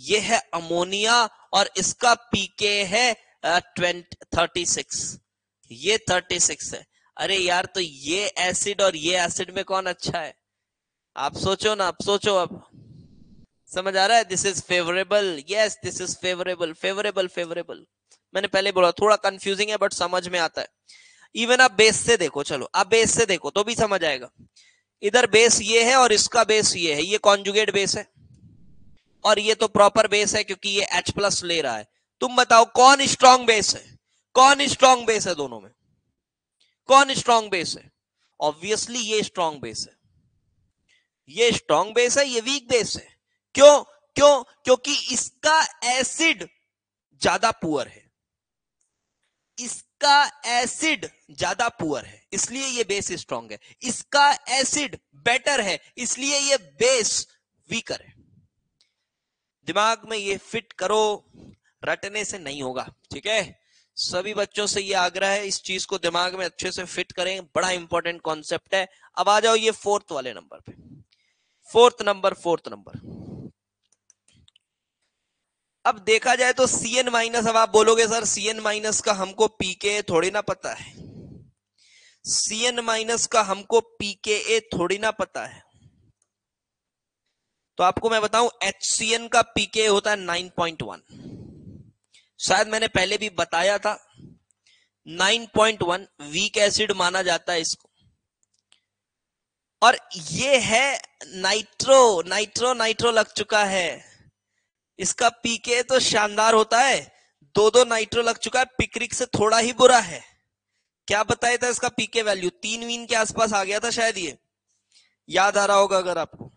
ये है अमोनिया, और इसका पीके है 36, ये 36 है। अरे यार तो ये एसिड और ये एसिड में कौन अच्छा है? आप सोचो ना, आप सोचो, अब समझ आ रहा है? This is favourable, yes this is favourable, favourable favourable. मैंने पहले बोला थोड़ा कंफ्यूजिंग है बट समझ में आता है। इवन आप बेस से देखो, चलो आप बेस से देखो तो भी समझ आएगा। इधर बेस ये है और इसका बेस ये है, ये कॉन्जुगेट बेस है और ये तो प्रॉपर बेस है क्योंकि ये H प्लस ले रहा है। तुम बताओ कौन स्ट्रॉन्ग बेस है, कौन स्ट्रॉन्ग बेस है दोनों में, कौन स्ट्रॉन्ग बेस है? ऑब्वियसली ये स्ट्रॉन्ग बेस है, ये स्ट्रॉन्ग बेस है, ये वीक बेस है। क्यों? क्यों? क्योंकि इसका एसिड ज्यादा पुअर है, इसका एसिड ज्यादा पुअर है इसलिए ये बेस स्ट्रॉन्ग है, इसका एसिड बेटर है इसलिए ये बेस वीकर है। दिमाग में ये फिट करो, रटने से नहीं होगा, ठीक है? सभी बच्चों से ये आग्रह है, इस चीज को दिमाग में अच्छे से फिट करें, बड़ा इंपॉर्टेंट कॉन्सेप्ट है। अब आ जाओ ये फोर्थ वाले नंबर पे, फोर्थ नंबर। अब देखा जाए तो Cn माइनस, अब आप बोलोगे सर Cn माइनस का हमको पीके थोड़ी ना पता है, Cn माइनस का हमको पीके थोड़ी ना पता है। तो आपको मैं बताऊं HCN का पीके होता है 9.1, शायद मैंने पहले भी बताया था। 9.1 वीक एसिड माना जाता है इसको, और ये है नाइट्रो, नाइट्रो लग चुका है, इसका पीके तो शानदार होता है, दो नाइट्रो लग चुका है, पिक्रिक से थोड़ा ही बुरा है। क्या बताया था इसका पीके वैल्यू, 3 वीन के आसपास आ गया था शायद, ये याद आ रहा होगा अगर आपको।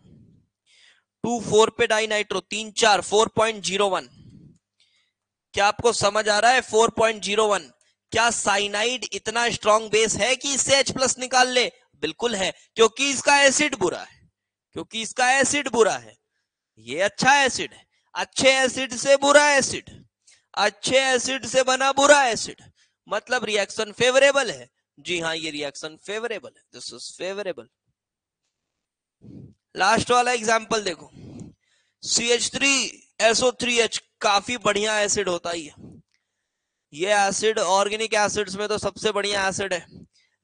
2,4 पे डाई नाइट्रो, 3,4, 4.01। क्या आपको समझ आ रहा है? 4.01। क्या साइनाइड इतना स्ट्रॉन्ग बेस है कि इससे H प्लस निकाल ले? बिल्कुल है, क्योंकि इसका एसिड बुरा है, क्योंकि इसका एसिड बुरा है। ये अच्छा एसिड है, अच्छे एसिड से बुरा एसिड, अच्छे एसिड से बना बुरा एसिड, मतलब रिएक्शन फेवरेबल है। जी हाँ, ये रिएक्शन फेवरेबल है, दिस इज फेवरेबल। लास्ट वाला एग्जांपल देखो, CH3SO3H, काफी बढ़िया एसिड होता है ये एसिड ऑर्गेनिक एसिड्स में तो सबसे बढ़िया एसिड है।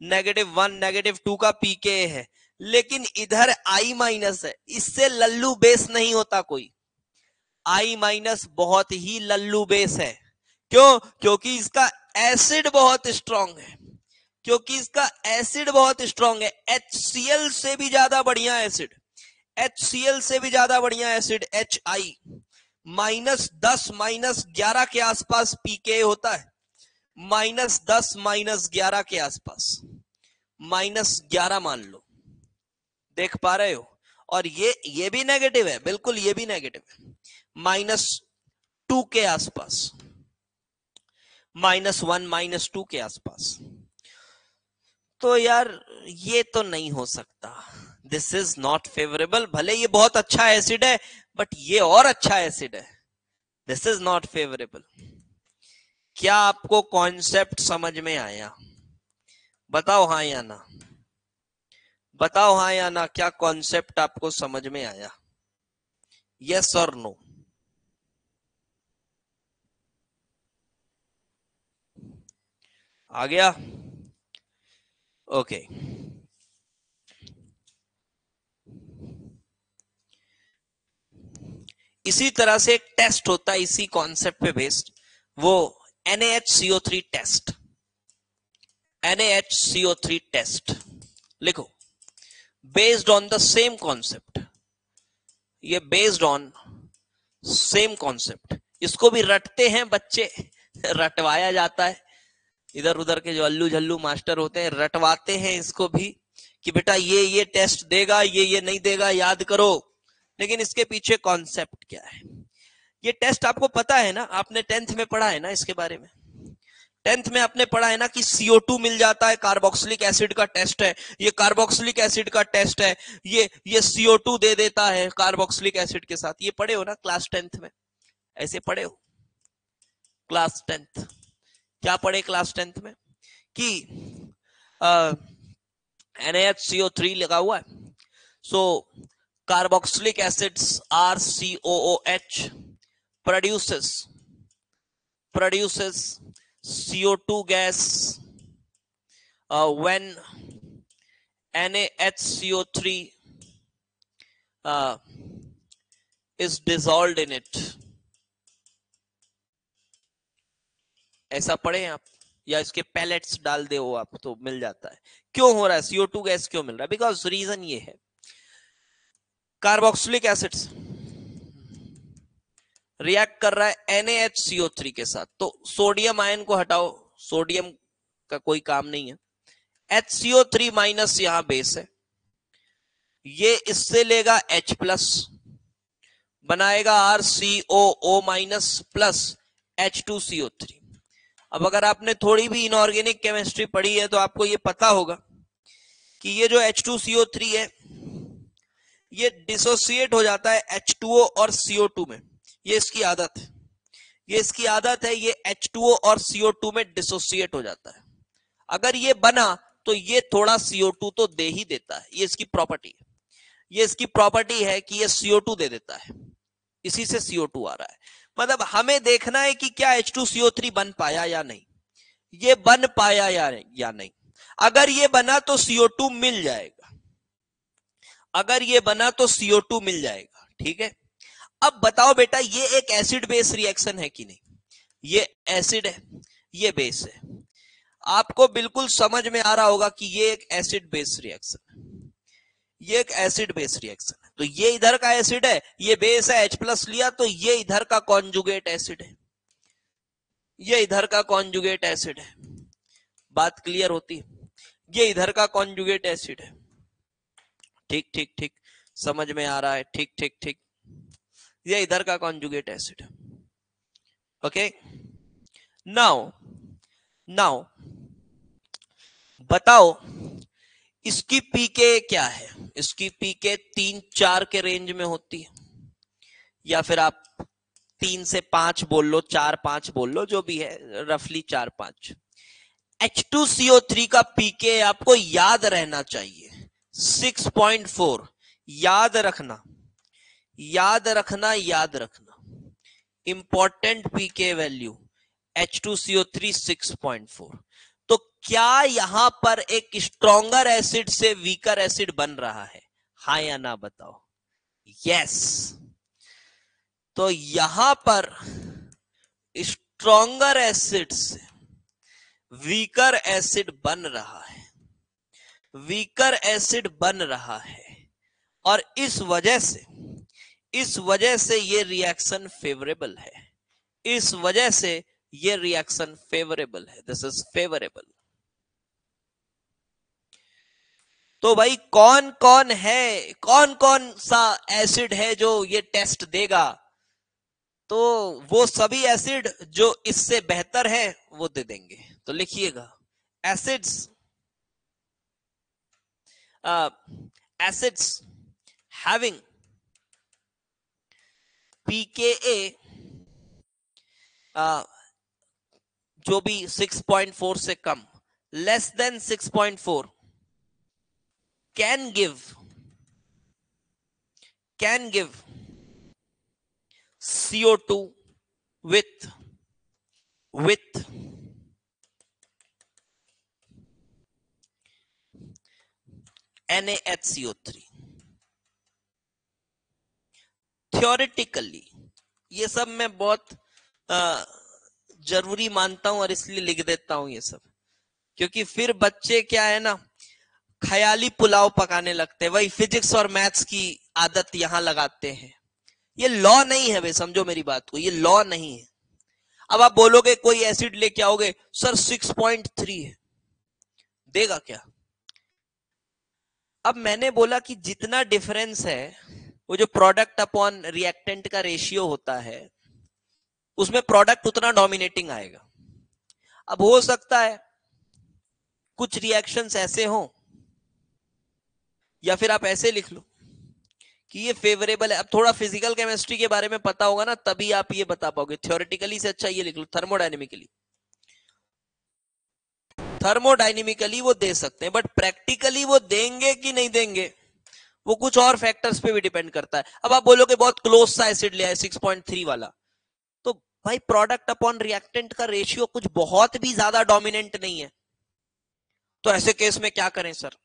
-1 -2 का पीके है, लेकिन इधर I माइनस है, इससे लल्लू बेस नहीं होता कोई। I माइनस बहुत ही लल्लू बेस है। क्यों? क्योंकि इसका एसिड बहुत स्ट्रांग है, क्योंकि इसका एसिड बहुत स्ट्रांग है। HCl से भी ज्यादा बढ़िया एसिड, HCl से भी ज्यादा बढ़िया एसिड HI, -10 -11 के आसपास पीके होता है, -10 -11 के आसपास, -11 मान लो, देख पा रहे हो? और ये भी नेगेटिव है, बिल्कुल ये भी नेगेटिव है, -2 के आसपास, -1 -2 के आसपास। तो यार ये तो नहीं हो सकता, दिस इज नॉट फेवरेबल। भले ये बहुत अच्छा एसिड है बट ये और अच्छा एसिड है, दिस इज नॉट फेवरेबल। क्या आपको कॉन्सेप्ट समझ में आया? बताओ हाँ या ना, बताओ हाँ या ना, क्या कॉन्सेप्ट आपको समझ में आया? यस और नो? आ गया? ओके। इसी तरह से एक टेस्ट होता है इसी कॉन्सेप्ट पे बेस्ड, वो NaHCO3 टेस्ट। NaHCO3 टेस्ट लिखो, based on the same concept, ये बेस्ड ऑन सेम कॉन्सेप्ट। इसको भी रटते हैं बच्चे, रटवाया जाता है, इधर उधर के जो अल्लू झल्लू मास्टर होते हैं रटवाते हैं इसको भी कि बेटा ये टेस्ट देगा, ये नहीं देगा, याद करो। लेकिन इसके पीछे कॉन्सेप्ट क्या है? ये टेस्ट आपको पता है ना, आपने 10th में पढ़ा है ना इसके बारे में। 10th में आपने पढ़ा है ना कि CO2 मिल जाता है, कार्बोक्सिलिक एसिड का टेस्ट है, ये कार्बोक्सिलिक एसिड का टेस्ट है, ये CO2 दे देता है कार्बोक्सिलिक एसिड के साथ। ये पढ़े हो ना क्लास 10th में, ऐसे पढ़े हो क्लास 10th? क्या पढ़े क्लास 10th में कि NaHCO3 लगा हुआ है, सो carboxylic acids RCOOH produces CO2 gas when NaHCO3 is dissolved in it। ऐसा पढ़े आप, या इसके पैलेट्स डाल दे आप तो मिल जाता है। क्यों हो रहा है CO2 गैस, क्यों मिल रहा है? बिकॉज रीजन ये है, कार्बोक्सिलिक एसिड्स रिएक्ट कर रहा है NaHCO3 के साथ, तो सोडियम आयन को हटाओ, सोडियम का कोई काम नहीं है। HCO3 माइनस यहां बेस है, ये इससे लेगा H+, बनाएगा RCOO माइनस प्लस H2CO3। अब अगर आपने थोड़ी भी इनऑर्गेनिक केमिस्ट्री पढ़ी है तो आपको ये पता होगा कि ये जो H2CO3 है ये डिसोसिएट हो जाता है H2O और CO2 में। ये इसकी आदत है, ये इसकी आदत है, ये H2O और CO2 में डिसोसिएट हो जाता है। अगर ये बना तो ये थोड़ा CO2 तो दे ही देता है, ये इसकी प्रॉपर्टी है। ये इसकी प्रॉपर्टी है कि ये CO2 दे देता है, इसी से CO2 आ रहा है। मतलब हमें देखना है कि क्या H2CO3 बन पाया या नहीं, ये बन पाया या नहीं। अगर ये बना तो CO2 मिल जाएगा, अगर ये बना तो CO2 मिल जाएगा, ठीक है। अब बताओ बेटा, ये एक एसिड बेस रिएक्शन है कि नहीं? ये एसिड है, ये बेस है। आपको बिल्कुल समझ में आ रहा होगा कि ये एक एसिड बेस रिएक्शन है, ये एक एसिड बेस रिएक्शन है। तो ये इधर का एसिड है, ये बेस है, H+ लिया, तो ये इधर का कॉन्जुगेट एसिड है, ये इधर का कॉन्जुगेट एसिड है। बात क्लियर होती है? ये इधर का कॉन्जुगेट एसिड है। ठीक ठीक ठीक, समझ में आ रहा है? ठीक ठीक ठीक, ये इधर का कॉन्जुगेट एसिड है। ओके, नाउ बताओ इसकी पीके क्या है? इसकी पीके 3-4 के रेंज में होती है, या फिर आप 3 से 5 बोल लो, 4-5 बोल लो, जो भी है, रफली 4-5। H2CO3 का पीके आपको याद रहना चाहिए 6.4। याद रखना, याद रखना, याद रखना, इंपॉर्टेंट पीके वैल्यू H2CO3 6.4। तो क्या यहां पर एक स्ट्रॉन्गर एसिड से वीकर एसिड बन रहा है? हाँ या ना बताओ? यस। तो यहां पर स्ट्रॉन्गर एसिड से वीकर एसिड बन रहा है, वीकर एसिड बन रहा है, और इस वजह से ये रिएक्शन फेवरेबल है, इस वजह से ये रिएक्शन फेवरेबल है, दिस इज फेवरेबल। तो भाई कौन कौन सा एसिड है जो ये टेस्ट देगा? तो वो सभी एसिड जो इससे बेहतर है वो दे देंगे। तो लिखिएगा एसिड्स, एसिड्स हैविंग pKa जो भी 6.4 से कम, less than 6.4, can give CO2 with NaHCO3। Theoretically ये सब मैं बहुत जरूरी मानता हूं और इसलिए लिख देता हूं ये सब, क्योंकि फिर बच्चे क्या है ना, ख्याली पुलाव पकाने लगते हैं, वही फिजिक्स और मैथ्स की आदत यहां लगाते हैं। ये लॉ नहीं है भाई, समझो मेरी बात को, ये लॉ नहीं है। अब आप बोलोगे कोई एसिड लेके आओगे, सर 6.3 है, देगा क्या? अब मैंने बोला कि जितना डिफरेंस है, वो जो प्रोडक्ट अपॉन रिएक्टेंट का रेशियो होता है, उसमें प्रोडक्ट उतना डोमिनेटिंग आएगा। अब हो सकता है कुछ रिएक्शंस ऐसे हों, या फिर आप ऐसे लिख लो कि ये फेवरेबल है। अब थोड़ा फिजिकल केमिस्ट्री के बारे में पता होगा ना, तभी आप ये बता पाओगे। थ्योरेटिकली से अच्छा ये लिख लो थर्मोडायनेमिकली। थर्मोडायनेमिकली वो दे सकते हैं, बट प्रैक्टिकली वो देंगे कि नहीं देंगे, वो कुछ और फैक्टर्स पे भी डिपेंड करता है। अब आप बोलोगे बहुत क्लोज सा एसिड लिया है 6.3 वाला, तो भाई प्रोडक्ट अपॉन रिएक्टेंट का रेशियो कुछ बहुत भी ज्यादा डोमिनेंट नहीं है, तो ऐसे केस में क्या करें सर?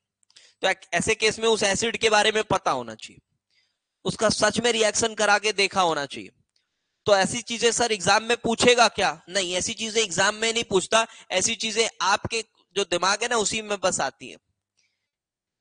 तो ऐसे केस में उस एसिड के बारे में पता होना चाहिए, उसका सच में रिएक्शन करा के देखा होना चाहिए। तो ऐसी चीजें सर एग्जाम में पूछेगा क्या? नहीं, ऐसी चीजें एग्जाम में नहीं पूछता, ऐसी चीजें आपके जो दिमाग है ना उसी में बस आती है।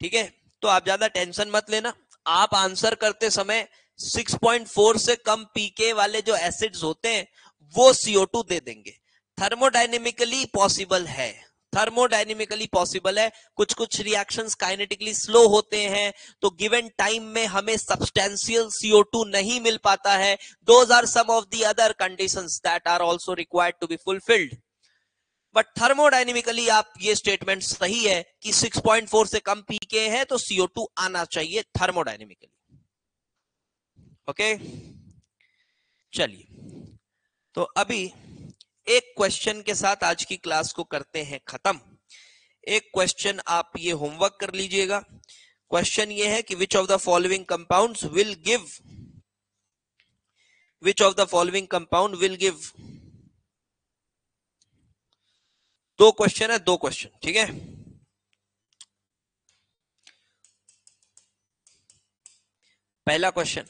ठीक है, तो आप ज्यादा टेंशन मत लेना। आप आंसर करते समय 6.4 से कम पीके वाले जो एसिड्स होते हैं वो CO2 दे देंगे। थर्मोडायनेमिकली पॉसिबल है, थर्मोडायनेमिकली पॉसिबल है। कुछ कुछ रिएक्शंस काइनेटिकली स्लो होते हैं, तो गिवन टाइम में हमें सब्सटेंशियल CO2 नहीं मिल पाता है। Those are some of the other conditions that are also required to be fulfilled. But thermodynamically आप ये स्टेटमेंट सही है कि 6.4 से कम पीके है तो CO2 आना चाहिए थर्मोडायनेमिकली। ओके, चलिए, तो अभी एक क्वेश्चन के साथ आज की क्लास को करते हैं खत्म। एक क्वेश्चन आप ये होमवर्क कर लीजिएगा। क्वेश्चन ये है कि which of the following compounds will give, which of the following compound will give, दो क्वेश्चन है, दो क्वेश्चन, ठीक है। पहला क्वेश्चन,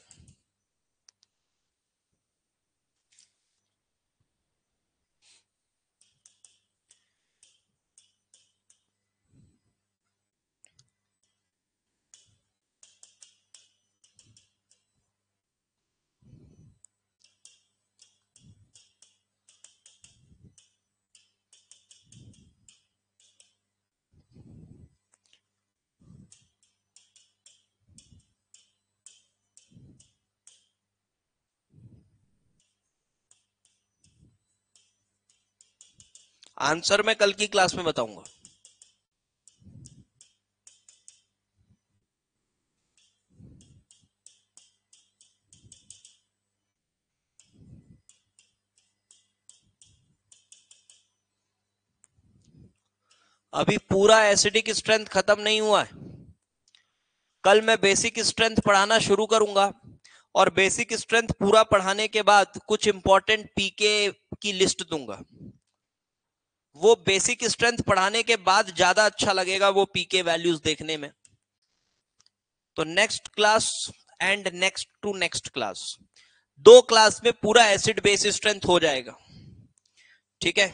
आंसर मैं कल की क्लास में बताऊंगा। अभी पूरा एसिडिक स्ट्रेंथ खत्म नहीं हुआ है। कल मैं बेसिक स्ट्रेंथ पढ़ाना शुरू करूंगा, और बेसिक स्ट्रेंथ पूरा पढ़ाने के बाद कुछ इंपॉर्टेंट पीके की लिस्ट दूंगा। वो बेसिक स्ट्रेंथ पढ़ाने के बाद ज्यादा अच्छा लगेगा वो पीके वैल्यूज देखने में। तो next class and next to next class, दो क्लास में पूरा एसिड बेस स्ट्रेंथ हो जाएगा, ठीक है।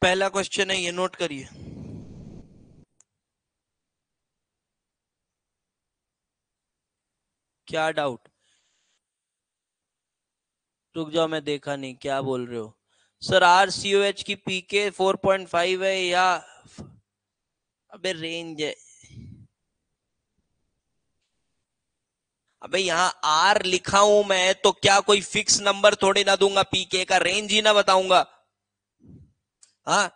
पहला क्वेश्चन है, ये नोट करिए। क्या डाउट? रुक जाओ, मैं देखा नहीं, क्या बोल रहे हो सर? RCOH की पीके 4.5 है या अबे रेंज है? अबे यहाँ आर लिखा हूं मैं, तो क्या कोई फिक्स नंबर थोड़ी ना दूंगा, पीके का रेंज ही ना बताऊंगा। हाँ,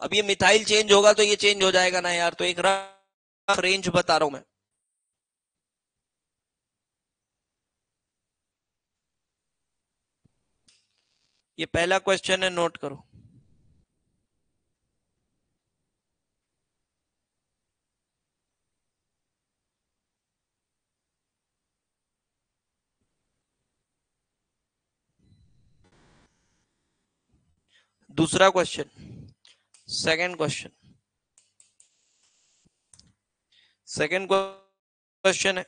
अब ये मिथाइल चेंज होगा तो ये चेंज हो जाएगा ना यार, तो एक रफ रेंज बता रहा हूं मैं। ये पहला क्वेश्चन है, नोट करो। दूसरा question, second question, second question है,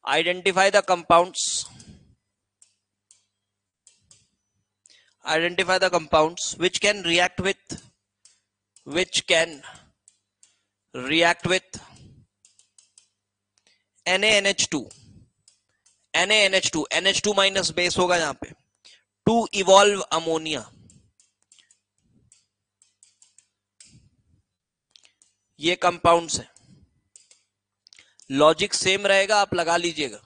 identify the compounds, identify the compounds which can react with, which can react with NaNH2, NaNH2, NH2 minus base होगा यहां पे, टू इवॉल्व अमोनिया। ये कंपाउंड्स है, लॉजिक सेम रहेगा, आप लगा लीजिएगा।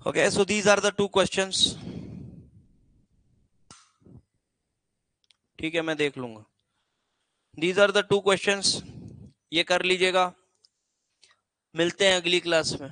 Okay, so these are the two questions. ठीक है, मैं देख लूंगा। These are the two questions, ये कर लीजिएगा। मिलते हैं अगली क्लास में।